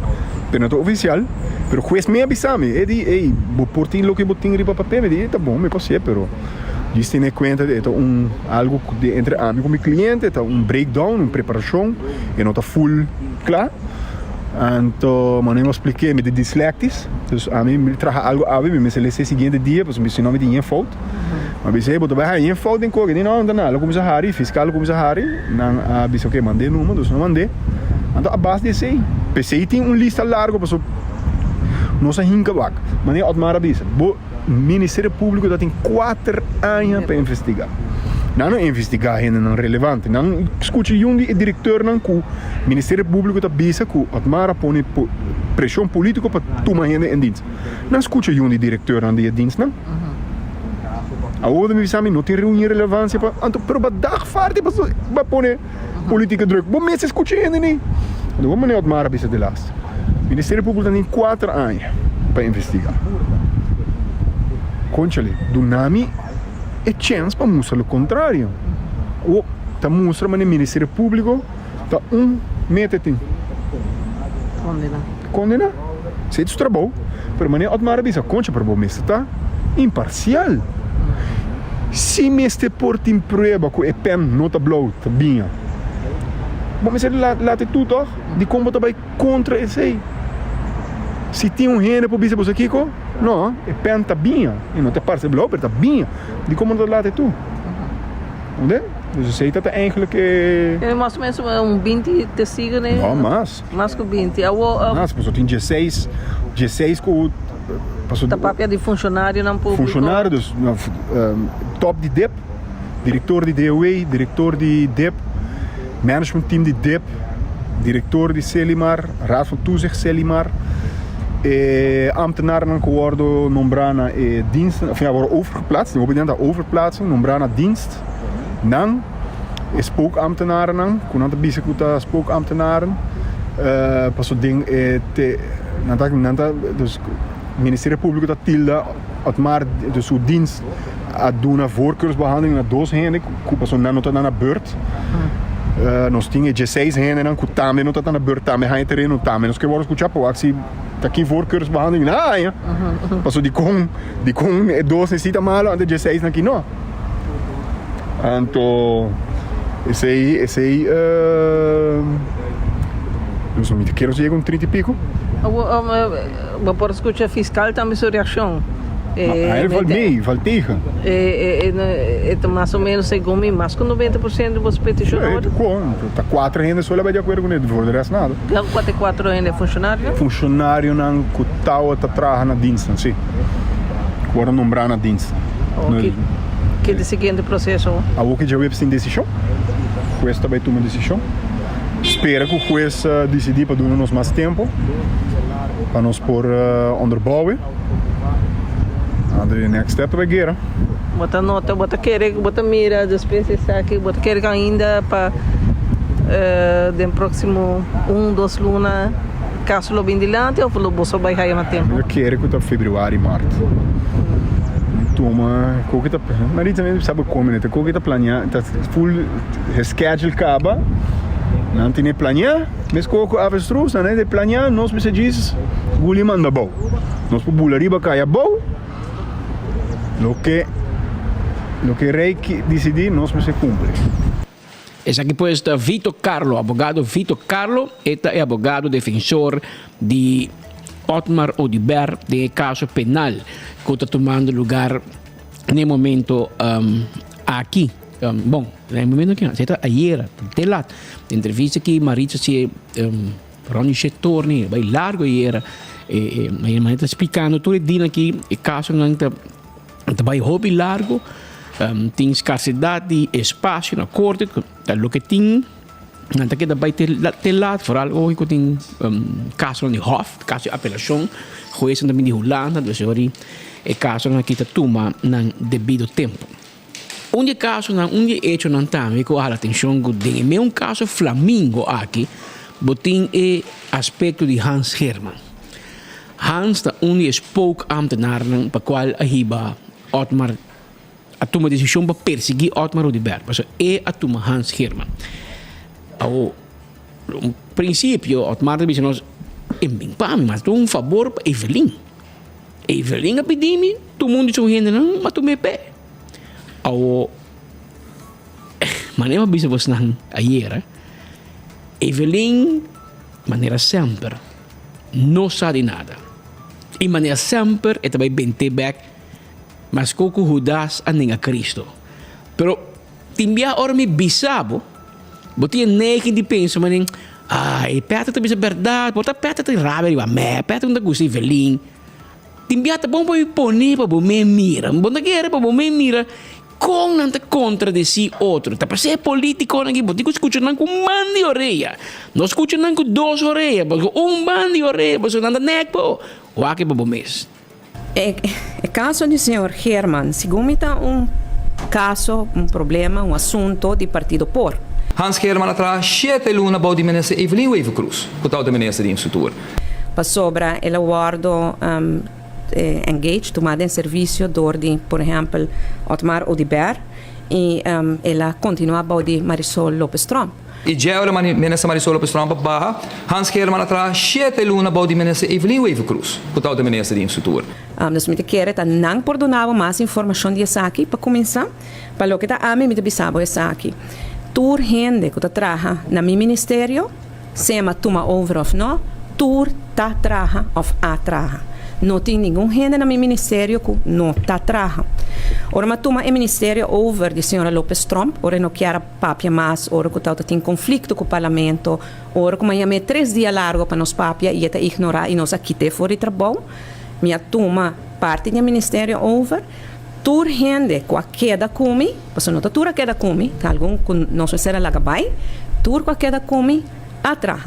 pero não oficial pero juez me avisame ei vou portin lo que botin riba papel me diz tá bom me passei pero diz tem conta de algo de entre amigo com meu cliente tá breakdown preparação e não tá full claro. Então, mas eu expliquei me de dislexis, dus a mim me traga algo a mim, me se lesse seguinte dia, pois me se não me tinha fout. Mas disse, "Bota vai aí fout em coisa, não, não, como Zahari, fiscal como Zahari, não, a disse que mandei número, dus não mandei. Então a base desse aí, pensei tem lista larga, pessoal. Nossa hinca bak. Mas nem Otmar disse, o Ministério Público tem 4 anos para investigar. Não investigar ainda não relevante. Não escute o diretor não que o Ministério Público está bisa que Otmar põe pressão política para tomar ainda em dienst. Não escute o diretor não de dienst não. A outra me disse não tem reunião relevância para então para dag farde para pôr política druk. Bom mês escute ainda nem. Então vamos nem Otmar bisa de last. Ministério Público tem 4 anos para investigar. Conchale, do nome é chance para mostrar o contrário. Ou está mostrando no Ministério Público, está método. Condena. Se é do trabalho, mas maneira Otmar diz, concha para o mestre está imparcial. Se mestre porta em prova que é pen nota blow, está bem. Vamos ser lá tudo de como vai contra esse aí. Se tem rende para você aqui, não, é pen tá bem, e não tá parte blow, mas tá bem. De como dat laat tu? Onde? Dus ze dat eigenlijk mais ou menos 20 te siguen, né? Não, mais que 20. Mas passou tem 16 com passou da papel de funcionário não público. Funcionários, top de DEP, diretor de DOE, diretor de DEP, management team de DEP, diretor de Selimar, raad van toezicht Selimar. Ambtenaren worden nombrana diensten, of ja, worden overgeplaatst. Die hebben dan overplaatsing, nombrana dienst. Dan spookambtenaren dan, kunnen dat bijzonder spookambtenaren. Pas zo'n ding dus Ministerie Público dat tilda, at maar dus zo'n dienst doen naar voorkeursbehandeling naar doos heen, pas zo'n nota naar beurt. nós tínhamos 16 gente não que também não está na beurt também há terreno também nós que vamos escutar pô assim aqui voorkeursbehandeling na ja passou de com 12 necessita malo ante 16 aqui não então esse aí não me quero chegar com 30 e pico por escutar fiscal também sua reação ele vale tegen. Mais ou menos segundo mas com 90% dos peticionários. Tá 4 gente só vai de acordo com ele, de resto nada. 4 gente funcionário? Funcionário não cutau tá trabalha na dienst, sim. Agora nombrar na dienst. Que é o seguinte processo? A que já veio sem decisão. O juiz também toma decisão. Espera que o juiz decidir para dar-nos mais tempo para nós pôr onderbouwen. The next step vai guerra. Bota nota, bota querer, bota mira, despesas aqui, bota querer ainda para do próximo 2 lunas caso lo bem dilante ou lo bolso vai sair mais tempo. Eu quero que tá fevereiro, março. Toma, que tá, mas também sabe como, né? Que tá planear, tá full schedule acaba. Não tem planear, mas coco avestruz, né? De planear, nós precisamos guli manda bom. Nós por bulariba caia bom. Lo que rei decidir, nós se cumpre. Esse aqui pues está Vitor Carlo, abogado Vitor Carlo, este é abogado defensor de Otmar Odibert de caso penal que está tomando lugar no momento aqui. Bom, no momento aqui, está ayer, lá, entrevista que Maritza se Ronnie Chetorni, vai largo ayer, mas está explicando todo o dia aqui, o caso não está vai hobby largo, tem escassidade de espaço na corte, o que tem, não tem que vai ter lá, vooral hoje que tem caso de Hof, caso de apelação, juiz também de Holanda, do senhor, e caso na kita toma no devido tempo. Caso na hecho não também que a atenção que tem, é caso Flamingo aqui, botin é aspecto de Hans Herman. Hans está spookambtenaar para qual a hiba Otmar a toma decisão para perseguir Otmar Odibert, mas é a toma Hans Herman. Ao princípio, Otmar disse nós mas tu favor para Evelyn. Evelyn a pedir-me, todo mundo disse ainda não, mas tu me pé. Ao maneira bisa você não ayer, Evelyn maneira sempre não sabe nada. E maneira sempre é também bente back, mas coco Judas aning a Cristo. Pero timbia ora me bisabo, botia neke de pensa, maning, ai, perto também é verdade, bota perto tem raba de me, perto não gusta Evelyn. Timbia tá bom para me poner para me mira, bom da guerra para me mira. Com nanta contra de si outro. Tá para ser político aqui, botico escuta não com man de orelha. Não escuta não com 2 orelhas, porque man de orelha, você nanda neco. O aqui para o mês. O caso do senhor Herman, segundo está caso, problema, assunto de partido por. Hans Herman atrás 7 lunas para o ministro Evelyn Weverkrus, que está o ministro de Infraestrutura. Para sobre el aguardo engage, tomada em serviço de ordem, por exemplo, Otmar Odibert, e ela continua a de Marisol Lopes Trump. E já o ministro Marisol Lopes Trump barra Hans Herman atrás 7 lunas para o ministro Evelyn Weverkrus, que está o ministro de Infraestrutura. Nós me queremos não perdonava mais informação de essa aqui para começar, para o que está a mim me bisabo essa aqui. Tur gente que trabalha na meu ministério, se ma toma over of não, tur tá trabalha of a trabalha. Não tem nenhum gente no meu ministério que não está trabalhando. Ora, mas toma o ministério over de senhora Lopes Trump, ora não quer papia mais, ora que tem conflito com o parlamento, ora como eu 3 dias largo para nós papia e está ignorar e nós aqui te fora de trabalho, minha toma parte do ministério over, tur gente com a queda come, porque não tur a queda come, algum que não se será lá vai, tur com a queda come atrás.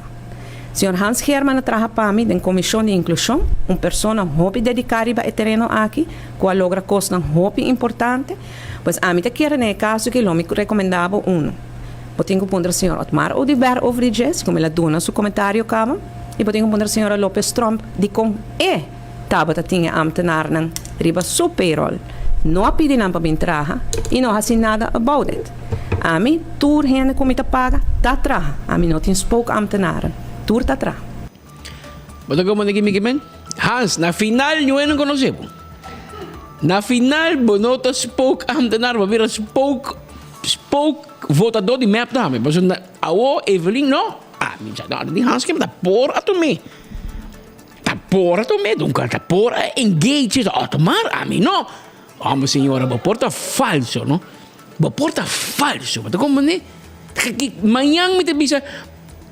Senhor Hans Herman trabalha para mim na comissão de inclusão, uma pessoa muito dedicada ao terreno aqui, que logra coisas muito importantes. Pois a mim te quero no caso que eu me recomendava Eu tenho que pôr o senhor Otmar Odibert over de Jess, como ela dona seu comentário cama, e eu tenho que pôr a senhora Lopes Trump de com Tabata tinha ambtenaar na riba seu payroll, não a pedir para mim trabalhar e não assim nada about it. Ami, toer hende kom te paga, dat tra. Ami not in spookambtenaren. Toer dat tra. Wat ako mo nagimikimen? Hans, na final nyo ang konosebo. Na final, bonoto spookambtenaar, maar weer een spookvotador die map daarmee. Maar zo'n oude Evelien, no? Die Hans kent dat por atome. Dat por atome, dan kan dat por engage, maar ami, no? Ah, ma signora, ma porta falso, no? Ma porta falso. Ma come ne? Manyang mi te bisa.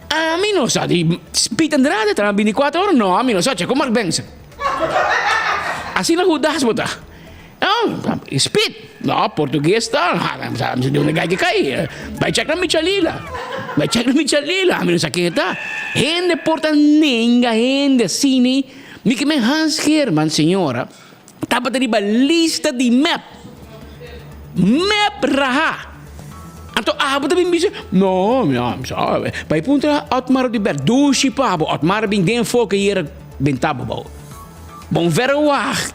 A mí no sa, di spit and rade tra 24 ore, no, a mí no sa, c'è come Mark Benson. Así na hudas mo ta. Oh, spit. No, Português ta. Sa di una gaya kai. Vai check na Michalila. Vai check na Michalila, a mí no sa kita. Hende porta nenga, hende sini. Mi che me Hans Herman, signora. Tapa tadi ba lista di map. Map raha. Anto abo tabi bisa. No, sabe. Pai punta Otmar di ber dushi pabo. Otmar bin den foke hier ben tabo. Bon verre wacht.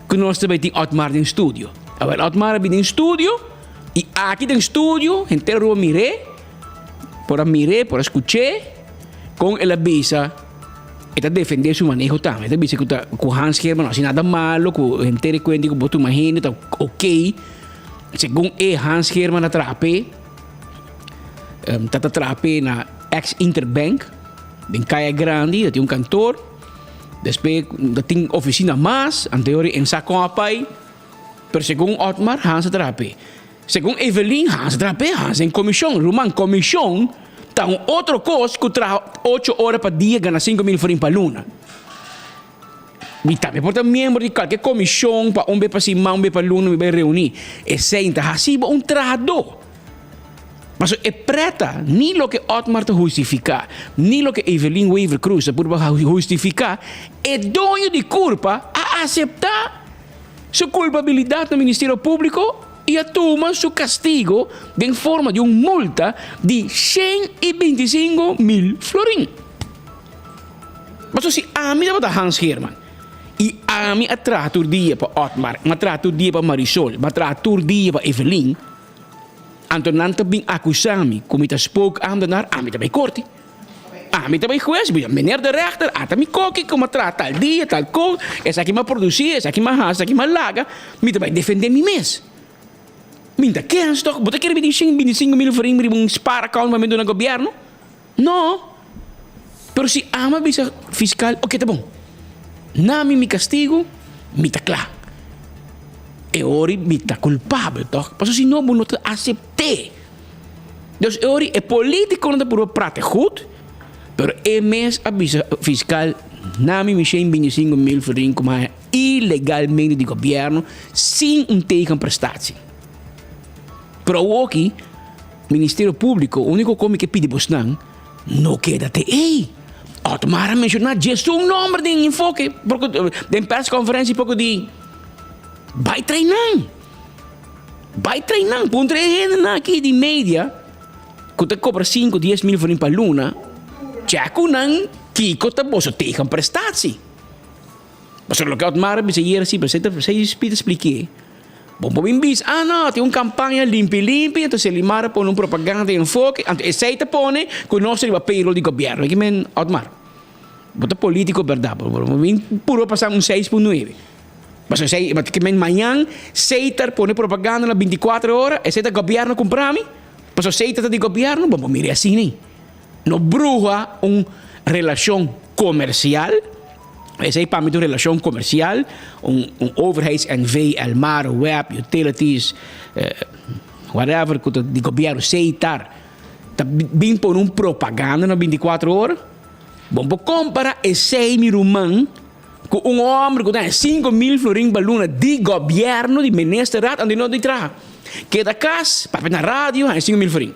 Conosce bij die Otmar in studio. Awel Otmar bin in studio. I aqui in studio, entero mire. Por mire, por escuché con el bisa. Eta defender su manejo también. Eta bisa ku Hans Herman, no sin nada malo, ku entere cuenti ku botu imagine, ta okay. Según Hans Herman atrape, atrape na ex-Interbank, den Kaya Grande, dat is een kantoor. Después, dat is oficina más, anterior en Sacoapay. Pero según Otmar, Hans atrape. Según Evelyn, Hans atrape, Hans en comisión. Roman, comisión, está un otro costo que trabaja 8 horas para día, gana 5,000 florins para luna. Mi también por miembro de cualquier comisión para un para si un para luna me reunir. Es senta así un trabajador. Mas es preta ni lo que Otmar te justifica, ni lo que Evelyn Weaver Cruz te puede justificar, es dueño de culpa a aceptar su culpabilidad en el Ministerio Público y a tomar su castigo en forma de una multa de 125,000 florins. Mas si a mí da Hans Herman, e a mim atratur dia para Otmar, atratur dia para Marisol, atratur dia para Evelyn. Antonanta bin acusami, como ita spookambtenaar, a mim também corte. A mim também juez, meneer de rechter, a também koki, como trata tal dia, tal co, essa aqui me produzir, essa aqui me has, essa aqui me laga, me também defender mi mes. Minta kens toch, bota querer 25,000 florins para um spar account para do governo? No. Pero si ama bisa fiscal, ok, tá bom. Nami mi castigo, mi ta claro. E ori mi ta culpable, toch? Paso si no, não te acepte. Dus ori é político não te puro prate goed, pero é mes avisa fiscal, nami mi 125,000 florins como ilegalmente de governo, sem tegenprestatie. Pero aqui, Ministério Público, o único como que pede bosnan, não queda te ei. Otmar mencionar Jesus um nome de enfoque, porque de persconferência pouco de vai treinar, pontre na aqui de média, que te cobra 5-10,000 florins para luna, já com não que te posso ter uma prestatie. Mas o que Otmar bisa hier assim, para você expliquei. Bom, bis, não, tem uma campanha limpi, então se limara por uma propaganda de enfoque, então esse te pone com nosso payroll de governo, que men Otmar. Bota político, verdade, puro passar 6,9. Mas sei, que men manhã, seita pone propaganda na 24 horas, esse te governo comprami, mas seita de governo, vamos mirar assim, né? No bruja relação comercial. Essa é para mim uma relação comercial, overheids-NV, Elmar, web, utilities, whatever, que o governo aceitar, bem por propaganda na 24 horas. Bom, para comparar esse romano com homem que tem 5,000 florins baluna de governo, de ministerial, onde não de trabalho. Que da casa, para na rádio, é 5,000 florins.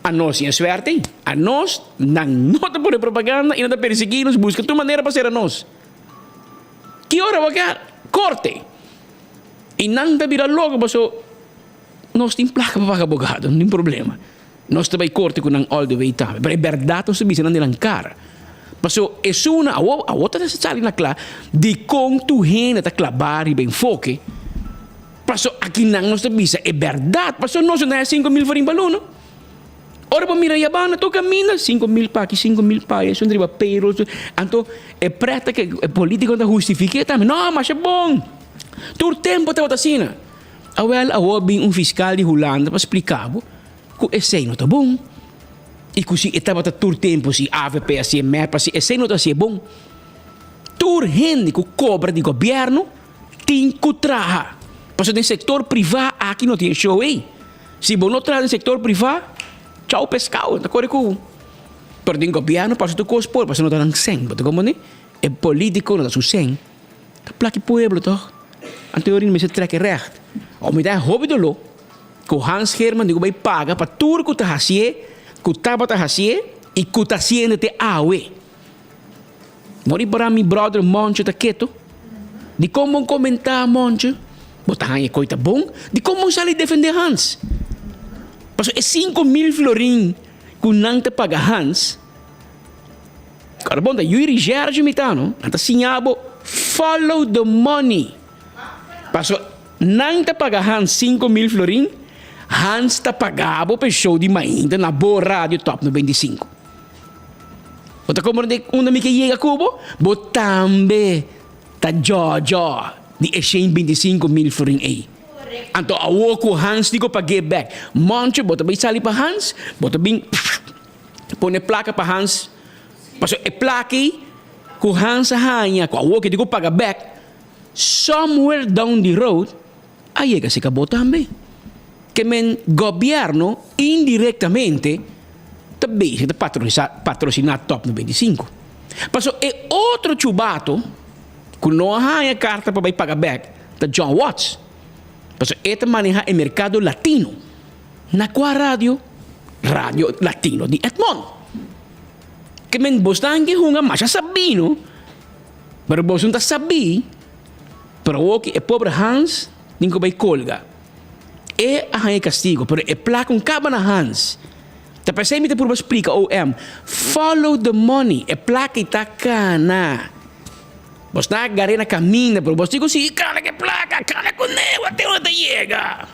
A nós é suerte, a nós não te pode propaganda e não te perseguir, busca tua maneira para ser a nós. Que hora vai corte? E não te vira logo, mas nós temos placa para pagar abogado, não tem problema. Nós também corte com não all the way também. Mas é verdade, nós sabemos não é cara. Mas é uma, a outra necessária na clara, de como tu renda te clavar e bem foque, Pasó aquí nang nos visa, es verdad. Pasó no son 5,000 florin baluno. Ora pa mira yabana, tu camina 5,000 pa aqui, 5,000 pa, isso driba payroll. Anto é preta que é político da justifica também. Não, mas é bom. Tur tempo tá assim. Awel awobing fiscal de Holanda para explicar que esse não tá bom. E que se estava tur tempo se AVP assim, MEP assim, esse não tá assim bom. Tur gente que cobra de governo tem que trabalhar. Porque no setor privado aqui não tem show aí. Se você não trabalha no setor privado, tchau pescado, tá correto? Pero no governo passa tu coisa por, passa não tá nang sen, but como né? É político não tá su sen. Tá plaque pueblo toch? A teoria me se trekke recht. Ou me dá hobby do lo, que Hans Herman digo vai paga para tudo que tá hasie, que tava tá hasie e que tá haciendo te awe. Mori para mi brother Moncho tá quieto. De como comentar Moncho, botar aí coisa bom, de como sair defender Hans. Paso é 5,000 florin que não te paga Hans. Cara bom, da Yuri Gerge mitano, anta sinhabo follow the money. Paso não te paga Hans 5,000 florin, Hans te pagava para show de mainda na boa rádio top 95. Bota como de uma mica chega cubo, botambe ta jojo de exchange 25,000 florin aí. Anto awo ko Hans digo pa give back. Moncho bota bem sali pa Hans, bota bem pone placa pa Hans. Paso e plaque ko Hans hanya ko awo que digo paga back. Somewhere down the road, aí que se acabou também. Que men governo indiretamente também se patrocinar top 95. Paso é outro chubato que não há carta para pagar back da John Watts. Paso este maneja o mercado latino. Na qual radio latino de Edmond. Que men bostan que hunga mas sabino. Pero bos não sabi. Pero o que é pobre Hans, ninguém vai colga. É a castigo, pero é placa um caba na Hans. Tá pensando que por explica follow the money, é placa e tá cana. Você na garena caminha, pero você digo assim, cana que placa, cana com neu, até onde chega.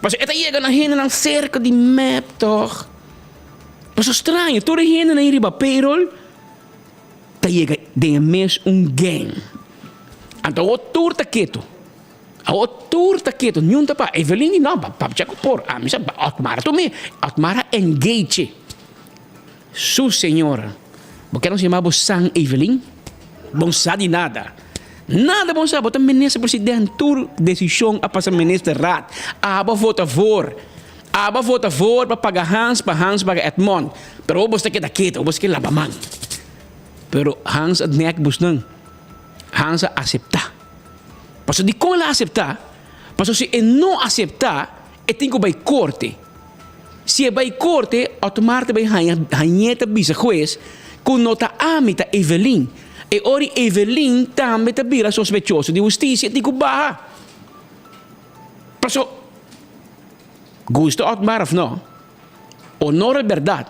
Mas esta chega na renda na cerca de map toch. Mas estranho, toda renda na riba payroll, tá chega de mês gang. Então o tour tá quieto. O tour tá quieto. Não tá pa. Evelyn não, papo chaco por. A misa Otmara também. Otmara engage. Su senhora. Porque não se chamava San Evelyn? Bom sabe nada. Nada bom sabe. Bota ministro presidente tour decisão a passar ministro rat. Aba vota for. Aba vota for para pagar Hans pagar Edmond. Pero você que tá quieto, você que labaman. Pero Hans adnek bus não. Hans aceitar. Paso de como ela aceitar, paso se não aceitar, tem que vai corte. Se vai corte, automaticamente vai hanheta bisa juez, com nota amita Evelyn. E ori Evelyn também tá vira sospechoso de justiça, tem que barra. Paso, gusto automatic não. Honor a verdade.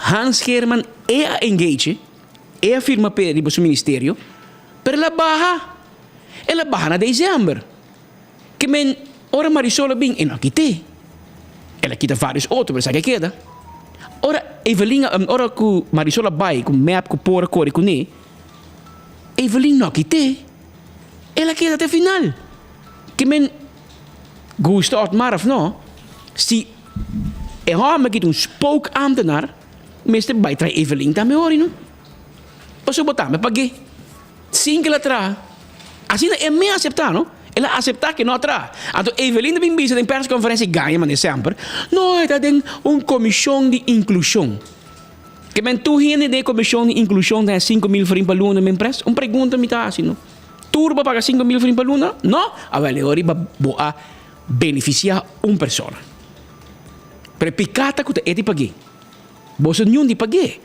Hans Herman é a engage, é a firma para o ministério, pero ela baja na dezembro. Que men, ora Marisola bem, e não quite. Ela quita vários outros, mas sabe que queda. Ora, Evelyn, ora que Marisola vai, com map, com pora, core, com ne. Evelyn não quite. Ela queda até final. Que men, gusto Otmaraf, não? Se é homem que spook ambtenaar, meeste bij trai Evelyn também ori, não? Passo botar, me paguei. Sim que ela traz. Assim é me aceitar, não? Ela aceitar que não traz. Então, Evelyn também disse em persconferência ganha, mas dezembro. Não, ela tem comissão de inclusão. Que men tu hiene de comissão de inclusão tem 5,000 florin para luna, men pres? Pergunta me tá assim, não? Tu vai pagar 5,000 florin para luna? Não? A ori vai beneficiar pessoa. Pero picata que é de paguei. Você não de paguei.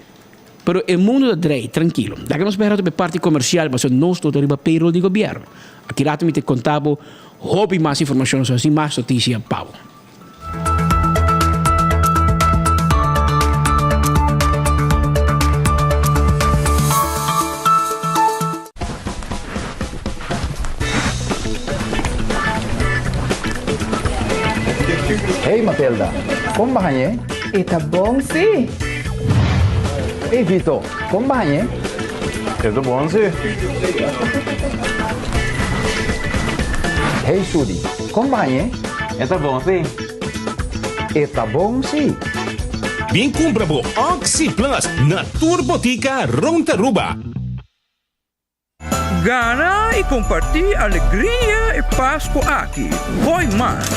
Pero el mundo da drei, tranquilo. Daqui nós esperamos para parte comercial, mas nós todos arriba payroll do governo. Aqui rato me te contavo, houve mais informações, assim mais notícia, Paulo. Imelda, como vai? Tá bom, sim. Ei, Vitor, como vai? Tudo bom, sim. Hey, Sudi, como vai? Tá bom, sim. Tá bom, sim. Bem compra o Oxy Plus na Turbotica Rontaruba. Gana e compartilhe alegria e Páscoa aqui. Foi mais.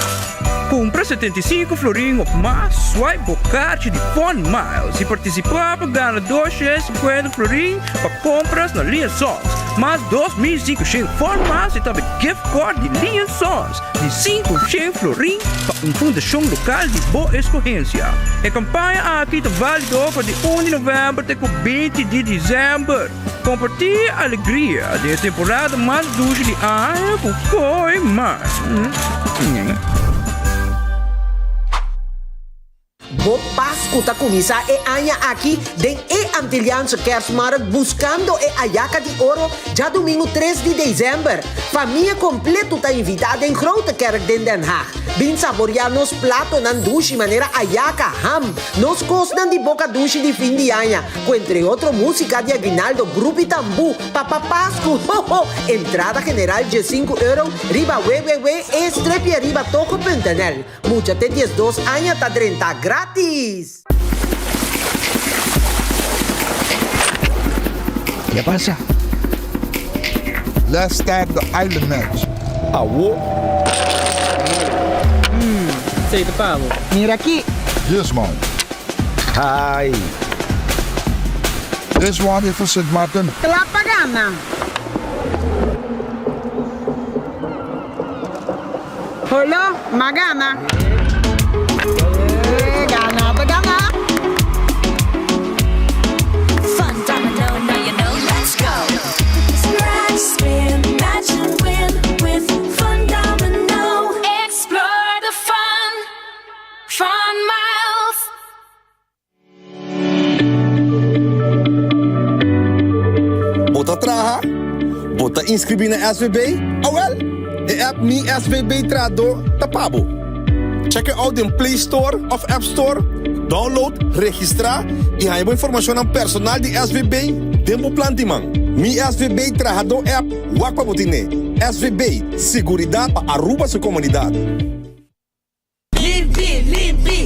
Compra 75 florinhos ou mais, swipe o card de Fun Miles e participar para ganhar 250 florinhos para compras na Linha Sons. Mais 2.500 Fun Miles e também gift card de Linha Sons de 500 florinhos para uma fundação local de boa escorrência. A campanha aqui está válida para de 1 de novembro até 20 de dezembro. Compartilhe a alegria da temporada mais dulce de ano com Foi Mais. Bo Páscoa tá começar e anha aqui den e Antilliaanse Kerstmarkt buscando e Ayaca de Ouro já domingo 3 de dezembro. Família completa tá invitada em grote kerk den Den Haag. Bin saborear nos plato nan douche maneira Ayaca ham. Nos costan de boca douche de fim de anha. Com entre outro música de Aguinaldo, Grupo Tambu, Papa Páscoa. Entrada general de €5. Riba www e strepe riba toco.nl. Mucha te 12 anha tá 30 grátis. ¿Qué pasa? Let's start the island match. Sei do Pablo. Mira aqui. Yes, man. Hi. This one is for St. Martin. Lá pagana. Hello, Magana. Gana, pagana. Fun domino, now you know, let's go. Scratch, spin, match and win with Fun Domino. Explore the fun, Fun Miles. Bota traha, bota inscrever na SVB. Oh well, de app Mi SVB Trado Tapabo. Check it out in Play Store of App Store. Download, registra e há informação ao personal de SVB. Tempo plantiman. Mi SVB Trado app. Wakpa botine. SVB, seguridade para Aruba sua comunidade.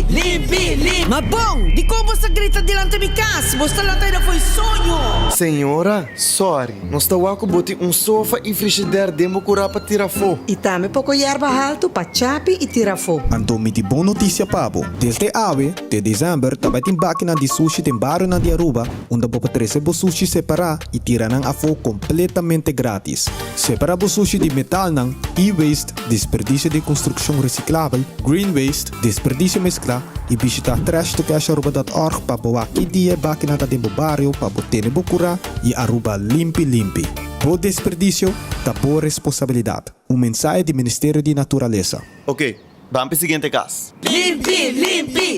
Limpi. Mas bom, de como você grita delante de casa? Você lá ainda foi sonho. Senhora, sorry. Nós estamos com botar sofá e frigideira demo curar para tirar fogo. E também pouco erva alto para chape e tirar fogo. Antomi de boa notícia, Pabo. Desde ave, de dezembro, também tem máquina de sushi tem barro na de Aruba, onde você recebe sushi separar e tirar a fogo completamente grátis. Separar o sushi de metal ng e-waste, desperdício de construção reciclável, green waste, desperdício mescla e visitar trashtocash.org para boa aqui dia máquina da tempo barrio para botar bocura e Aruba limpi. Bo desperdício, da boa responsabilidade. Mensagem do Ministério de Natureza. Ok, vamos para o seguinte caso. Limpi.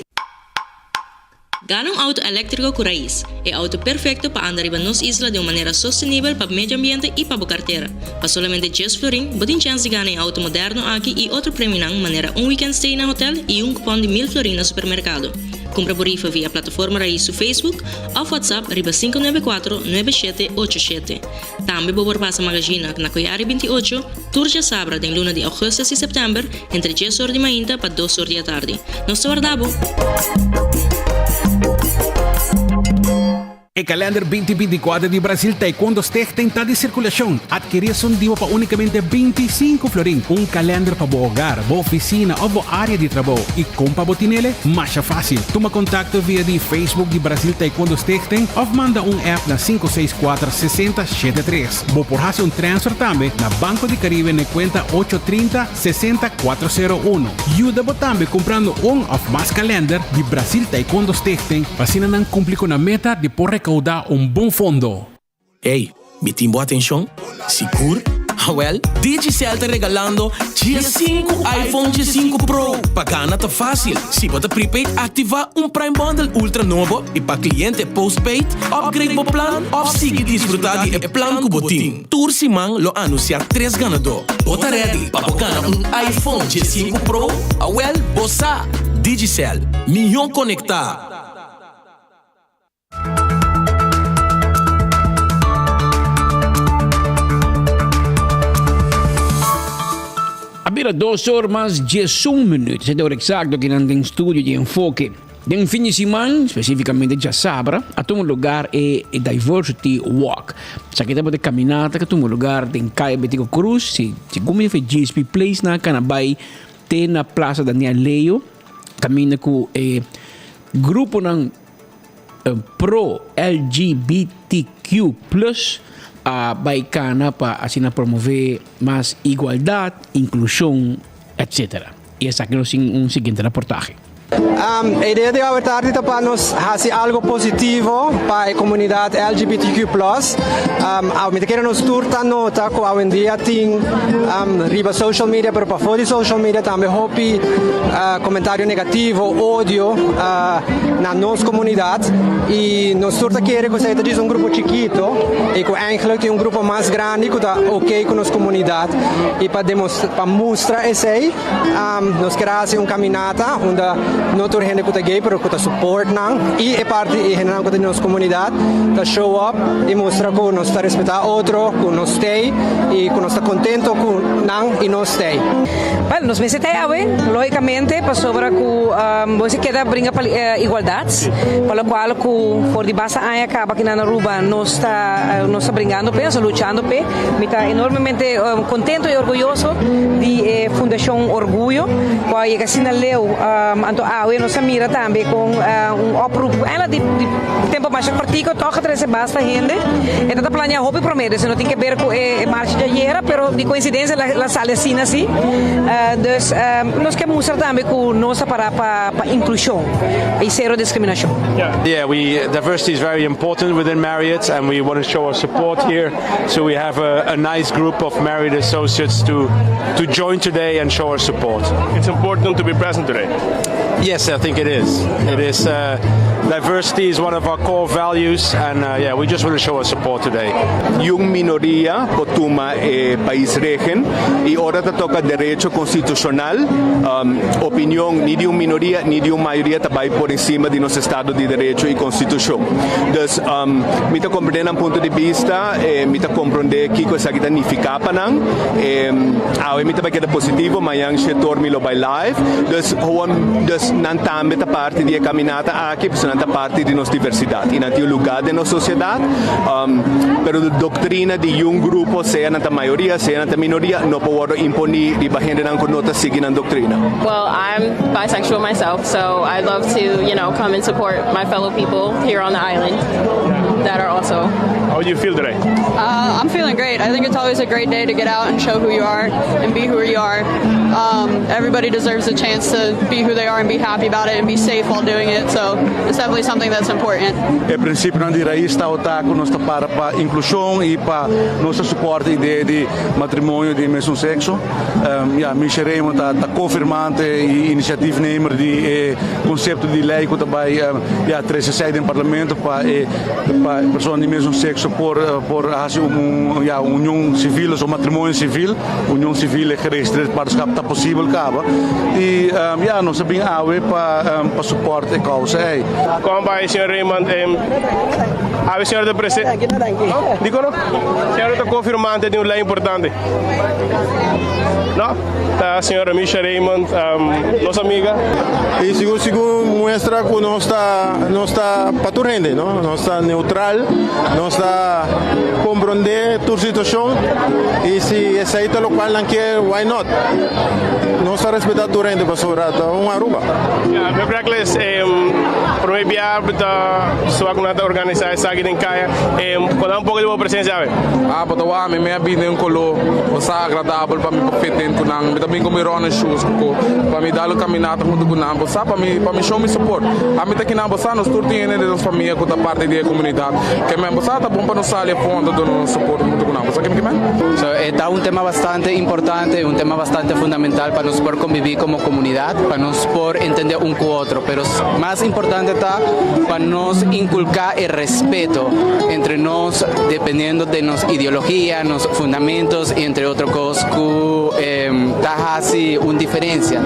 Gana um auto elétrico com raiz. É auto perfeito para andar em nos islas de uma maneira sustentável para o meio ambiente e para a carteira. Para somente 10 florin, você tem chance de ganhar um auto moderno aqui e outro prêmio de maneira weekend stay na hotel e cupom de 1.000 florin no supermercado. Compra por rifa via plataforma Raiz no Facebook ou WhatsApp riba 594-9787. Também vou passar magazine na Coiari 28, Turja Sabra de luna de agosto e setembro, entre 10 horas de manhã para 2 horas da tarde. Nos guardamos. O calendar 2024 de Brasil Taekwondo Stichting está de circulação. Adquirição de para unicamente 25 florin. Calendar para o hogar, boa oficina ou boa área de trabalho. E compra botinele, mais fácil. Toma contato via de Facebook de Brasil Taekwondo Stichting ou manda app na 564-6073. Vou por fazer transfer também na Banco de Caribe na conta 830-60401. Ajuda também comprando of mais calendar de Brasil Taekwondo Stichting para assim não cumprir com a meta de por recaudar bom fundo. Hey, me timbo atenção? Seguro? Well, Digicel está regalando G5 iPhone G5 Pro. Pagana tá fácil. Se você prepaid, ativa Prime Bundle Ultra novo e para cliente postpaid, upgrade o plan ou siga desfrutar de plan com botim. Tursimang lo anunciar 3 ganador. Bota ready para ganhar iPhone G5 Pro. Well, bossa. Digicel, milhão conectar. Abira 2 horas mais 11 minutos. Esta é hora exacta que não tem estúdio de enfoque. De fim de semana, especificamente de sábado, a todo lugar é Diversity Walk. Se aqui temos de caminhada, que todo lugar tem Caia Betico Cruz, se como foi GSP Place na Canabai, tem na Praça Daniel Leio, caminha com grupo ng pro LGBTQ+, baicana para assim promover mais igualdade, inclusão, etc. E essa aqui é um seguinte reportagem. A ideia de hoje tarde é para nós fazer algo positivo para a comunidade LGBTQ+. A medida que nós turta nota que hoje em dia tem riba social media, mas para fora de social media também houve comentário negativo, ódio na nossa comunidade. E nós turta queremos que seja um grupo chiquito e que eigenlijk tem um grupo mais grande que está ok com a nossa comunidade. E para mostrar isso aí, nós queremos fazer uma caminhada onde não todo gente que gay, pero que support nang e parte e gente nang que nossa comunidade, tá show up e mostra que nós está respeitar outro, que nós stay e que nós está contento com nang e nós stay. Well, nós visitamos, logicamente, para sobre que você quer brincar igualdade, para o qual que por debaixo aí acaba que na Aruba nós está brincando, penso, lutando, me está enormemente contento e orgulhoso de Fundação Orgulho, que assim leu nós mira também com oproep, ela de tempo mais curtico, toca trazer basta gente, e está planeando hobby promedio, se não tem que ver com a marcha de ayer, pero de coincidência la sale assim, dus nós queremos mostrar também que nós para inclusão e zero discriminação. Yeah, diversity is very important within Marriott, and we want to show our support here. So we have a nice group of Marriott associates to join today and show our support. It's important to be present today. Yes, I think it is. It is. Diversity is one of our core values, and we just want to show our support today. Yung minoria potuma país regen y ahora te toca derecho constitucional, opinión ni de una minoría ni de una mayoría tabay por encima de nuestro estado de derecho y constitución. Dus me te comprender un punto de vista, me te comprender que cosa que significa panang, ahora me te va a quedar positivo, mayang setor me lo by live, dus nan tambe ta parte de caminata aqui, pues nan ta parte de nossa diversidade e nan tio lugar de nossa sociedade, pero a doutrina de um grupo, seja na maioria, seja na minoria, não pode imponer de gente não conota seguir na doutrina. Well, I'm bisexual myself, so I'd love to, come and support my fellow people here on the island that are also. How do you feel today? I'm feeling great. I think it's always a great day to get out and show who you are and be who you are. Everybody deserves a chance to be who they are and be happy about it and be safe while doing it. So it's definitely something that's important. O princípio não de raiz está o taco, nós está para inclusão e para nosso suporte ideia de matrimônio de mesmo sexo. Michel Raymond está confirmando e iniciatiefnemer de conceito de lei que também treze saída em parlamento para pessoas de mesmo sexo por união civil ou matrimônio civil, união civil é geregistreerd para os que está possível acaba e nós sabemos para suporte a causa. Como vai, senhor Raymond? A senhora do presidente? Digo não? A senhora está confirmando de uma lei importante. Não? A senhora Michel Raymond, nossa amiga. E segundo mostra que não está paturrende, não está neutral, não está compreender toda a situação e se essa é o qual não quer, why not? Não está respeitando o rende para sobrar uma Aruba. Me parece para mim viável só que nada organizar essa aqui em Caia, quando um pouco de boa presença ave. But wa me me bin colo, o sa agradável para me perfeiten com nang, me também comer on shoes ko, para me dar o caminhada com do nang, bossa para me show me support. A me tá aqui na bossa nos turti ene de família com da parte da comunidade. Que me bossa tá bom para nos salir fundo do nosso support com do nang. Bossa que me. So, está un tema bastante importante, un tema bastante fundamental para nos poder convivir como comunidad, para nos poder entender un con otro, pero más importante está para nos inculcar el respeto entre nos, dependiendo de nuestra ideología, nuestros fundamentos y entre otras cosas que está así una diferencia.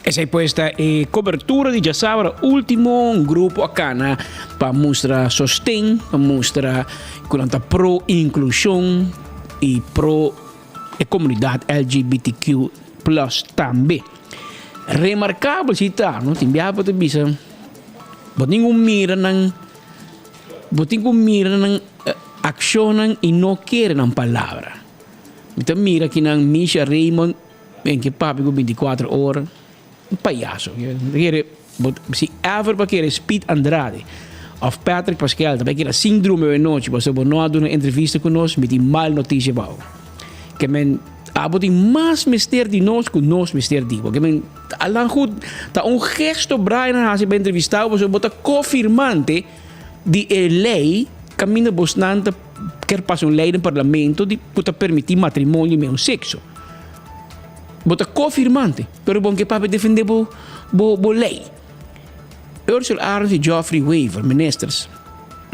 Essa é questa cobertura di Jasabra ultimo un gruppo a cana para mostrar sostén, para mostrar quanto pro inclusão e pro a comunidade LGBTQ+ também. Remarcável citar, não tem biapa de bisa. Boting mira nang aksyonan e não quer ng palavra. Então mira que nang Misha Raymond em que papi com 24 horas um palhaço. Se ever para querer Speed Andrade of Patrick Pascal, também que era síndrome de noite, você não dá uma entrevista conosco, me tem mal notícia para que men aboting mais mistério de nós que nós mistério de porque men alang goed tá gesto Brian hasi ba entrevistado você bota confirmante de lei caminho bastante quer passar lei no parlamento de puta permitir matrimônio mesmo sexo bota confirmante pero bom que papi defender bo lei Ursula Arns e Geoffrey Weaver ministers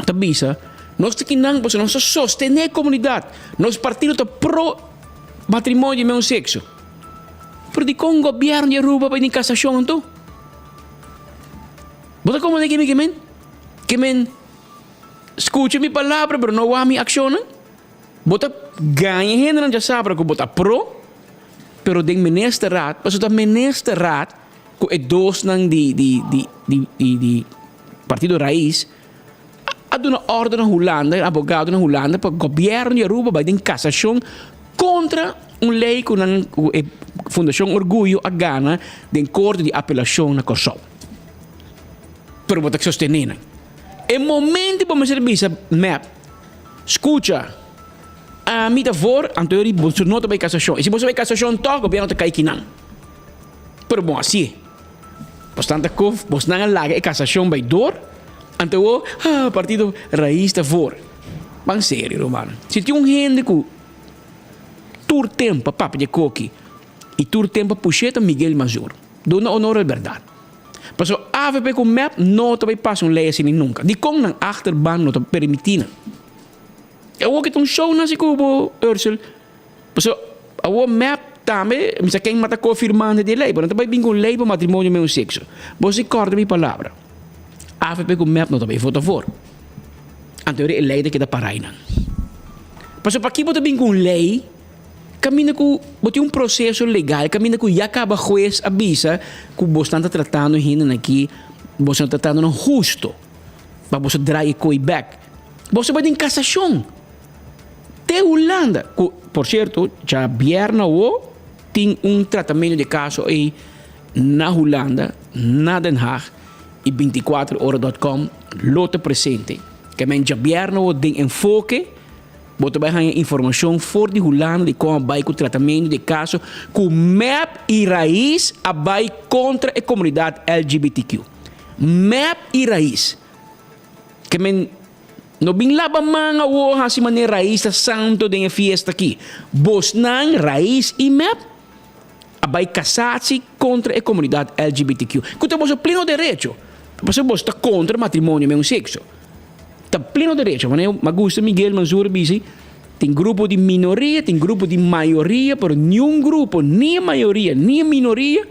tabisa nós aqui não você não sostener comunidade nós partido tá pro matrimônio mesmo sexo. Pero di kung gobyerno de Aruba pa din kasasyon to. Bota como de que men escucha mi palabra pero no va mi acción. Bota ganha gente não já sabe que bota pro pero den ministerraad, pas dat ministerraad ko e dos nang di Partido Raiz ad una ordem na Holanda, abogado na Holanda para gobyerno de Aruba pa din kasasyon contra lei com a Fundação Orgulho a Ghana de Corte de Apelação na Kosovo. Pero botak sostenena. E momento para me servir map. Escucha. A mim da vor, anteriori você não vai cassação. E se você vai cassação toca, o governo tá caindo. Pero bom assim. Bastante cof, você não laga e cassação vai dor. Anterior, Partido Raiz da vor. Bang sério, Romano. Se tem gente que tur tempo papi de coqui e tur tempo puxeta Miguel Mazur. Dona honor a verdade. Passo AVP com map não também passa lei assim nunca. De com na achterban não te permitina. Eu vou que um show na Cubo Ursula. Passo a map também, mas quem mata confirmando de lei, mas também bingo lei para matrimônio mesmo sexo. Você corta minha palavra. AVP com map não também vota for. Anterior é lei de que da paraina. Passo para aqui bota bingo lei caminha com um processo legal, caminha com já acaba juiz avisa que você está tratando ainda aqui, você está tratando justo, para você dar e back. Você vai em cassação. Te Holanda, por certo, já vierna tem tratamento de caso aí na Holanda, na Den Haag e 24horas.com lote presente. Que men já vierna tem enfoque. Você vai ganhar informação for de Holanda de como vai com o tratamento de caso com MAP e raiz a vai contra a comunidade LGBTQ. MAP e raiz. Que men no bin laba manga wo hasi maneira raiz da santo de fiesta aqui. Bosnan raiz e MAP a vai casar-se contra a comunidade LGBTQ. Que você pleno direito. Você está contra matrimônio mesmo sexo. Tá pleno direito. Mas gusta Miguel Mazur Bisi. Tem grupo de minoria, tem grupo de maioria, pero nenhum grupo, nem a maioria, nem a minoria,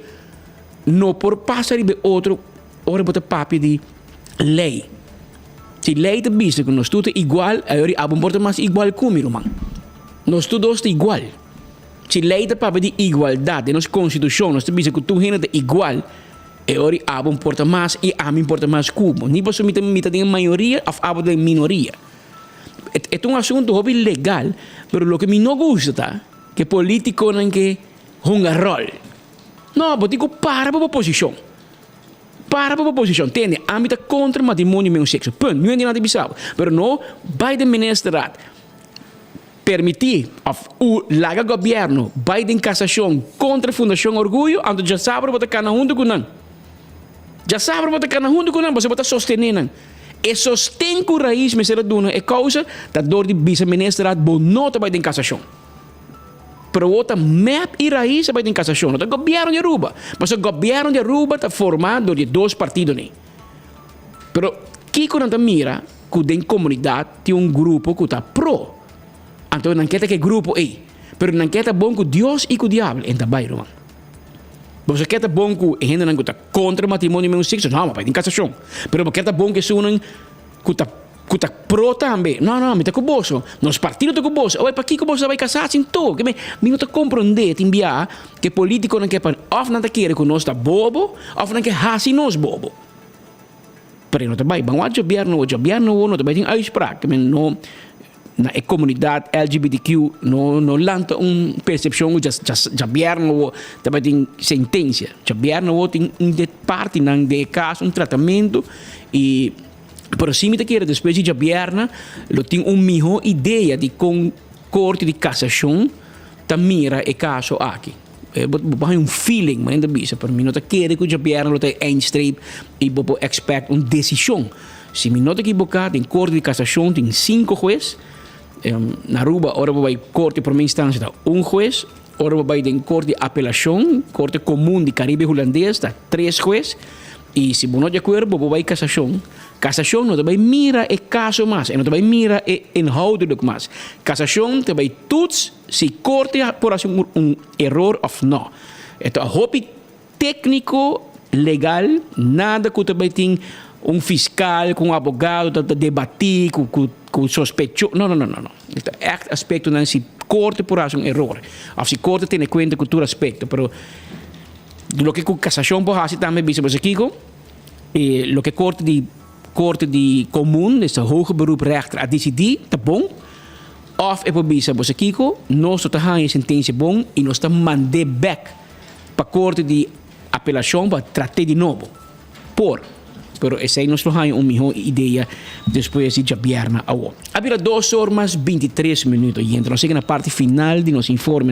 não por passar de outro, ora bota papi de lei. Se lei de vista que nós tudo igual, aí abon porta mais igual comigo, man. Nós todos igual. Se lei de papi de igualdade, nossa constituição, nós vista que tu gente é igual, e ora abon porta mais e a mim porta mais cubo. Nem posso mita de maioria, of abo de minoria. É um assunto hobby legal, pero lo que me não gusta que político não que junga rol. Não, político para a oposição. Para a oposição, entende? Âmbito contra matrimônio mesmo sexo. Ponto, não é nada bizarro. Pero não vai de ministeriado permitir o laga governo vai de cassação contra a Fundação Orgulho, então já sabe botar cana junto com não. Já sabe botar cana junto com não, você botar sostener não. E sostém que o raiz me será duna é causa da dor de vice-ministra bo nota vai em cassação. Pero outra map e raiz vai em cassação. Não é governo de Aruba. Mas o governo de Aruba está formado de dois partidos. Pero que quando mira que tem comunidade tem grupo que está pro. Então não quer que grupo é. Pero não quer bom com Deus e com o diabo. Então vai, irmão. Você quer bom que ainda não está contra matrimônio mesmo sexo, não, mas vai em casação. Pero você quer bom que sunan que tá pro também. Não, me tá com o bolso. Nos partidos tá com o bolso. Oi, para que o bolso vai casar assim todo? Que me não tá compreender, te enviar que político não quer of não tá querer que nós tá bobo, of não quer assim nós bobo. Pero não tá bem, bom, o governo não tá bem tem uitspraak, que não na comunidade LGBTQ não lança percepção de governo também tem sentença. O governo tem parte de caso tratamento e por cima de que depois de governo tem melhor ideia de com corte de cassação tá mira o caso aqui. Vai feeling, mas ainda bisa para mim não tá querer que o governo tem eindstreep e bobo expect decisão. Se me não tá equivocado em corte de cassação tem 5 jueces. Na Aruba, ora vai corte por minha instância, está juez, ora vai em corte de apelação, corte comum de Caribe holandês, está 3 jueces, e se não de acordo, vai casação. Casação não vai mira o caso mais, não vai mira o inhoudelijk mais. Casação vai toets se corte por erro ou não. Então, a hobby técnico, legal, nada que também tem fiscal, com advogado, debatir, com sospechoso. Não. Este echt aspecto não se corte por erro. Ou se corte tem em conta com todo aspecto. Pero lo que com casação pode fazer também, bisa você aqui, lo que corte de comum, esse hoge beroep rechter, a decidir, tá bom. Of é bisa você aqui, nós estamos em sentença bom e nós estamos mandando back para corte de apelação para tratar de novo. Pero essa aí nós temos uma melhor ideia depois de governo. Havia 2 horas 23 minutos e nós chegamos na parte final de nosso informe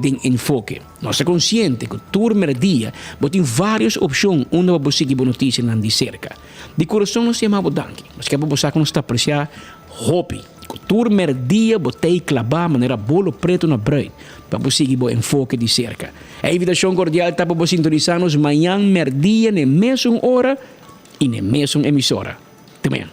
de enfoque. Nós estamos conscientes que todo dia tem várias opções onde você conseguir boa notícia de cerca. De coração nós chamamos danke. Mas que você que nós está apreciar hobby. Todo dia você clavar maneira bolo preto na bread para você conseguir bom enfoque de cerca. A invitação cordial está para você sintonizar-nos amanhã merdia na mesma hora e na mesma emissora. Até amanhã.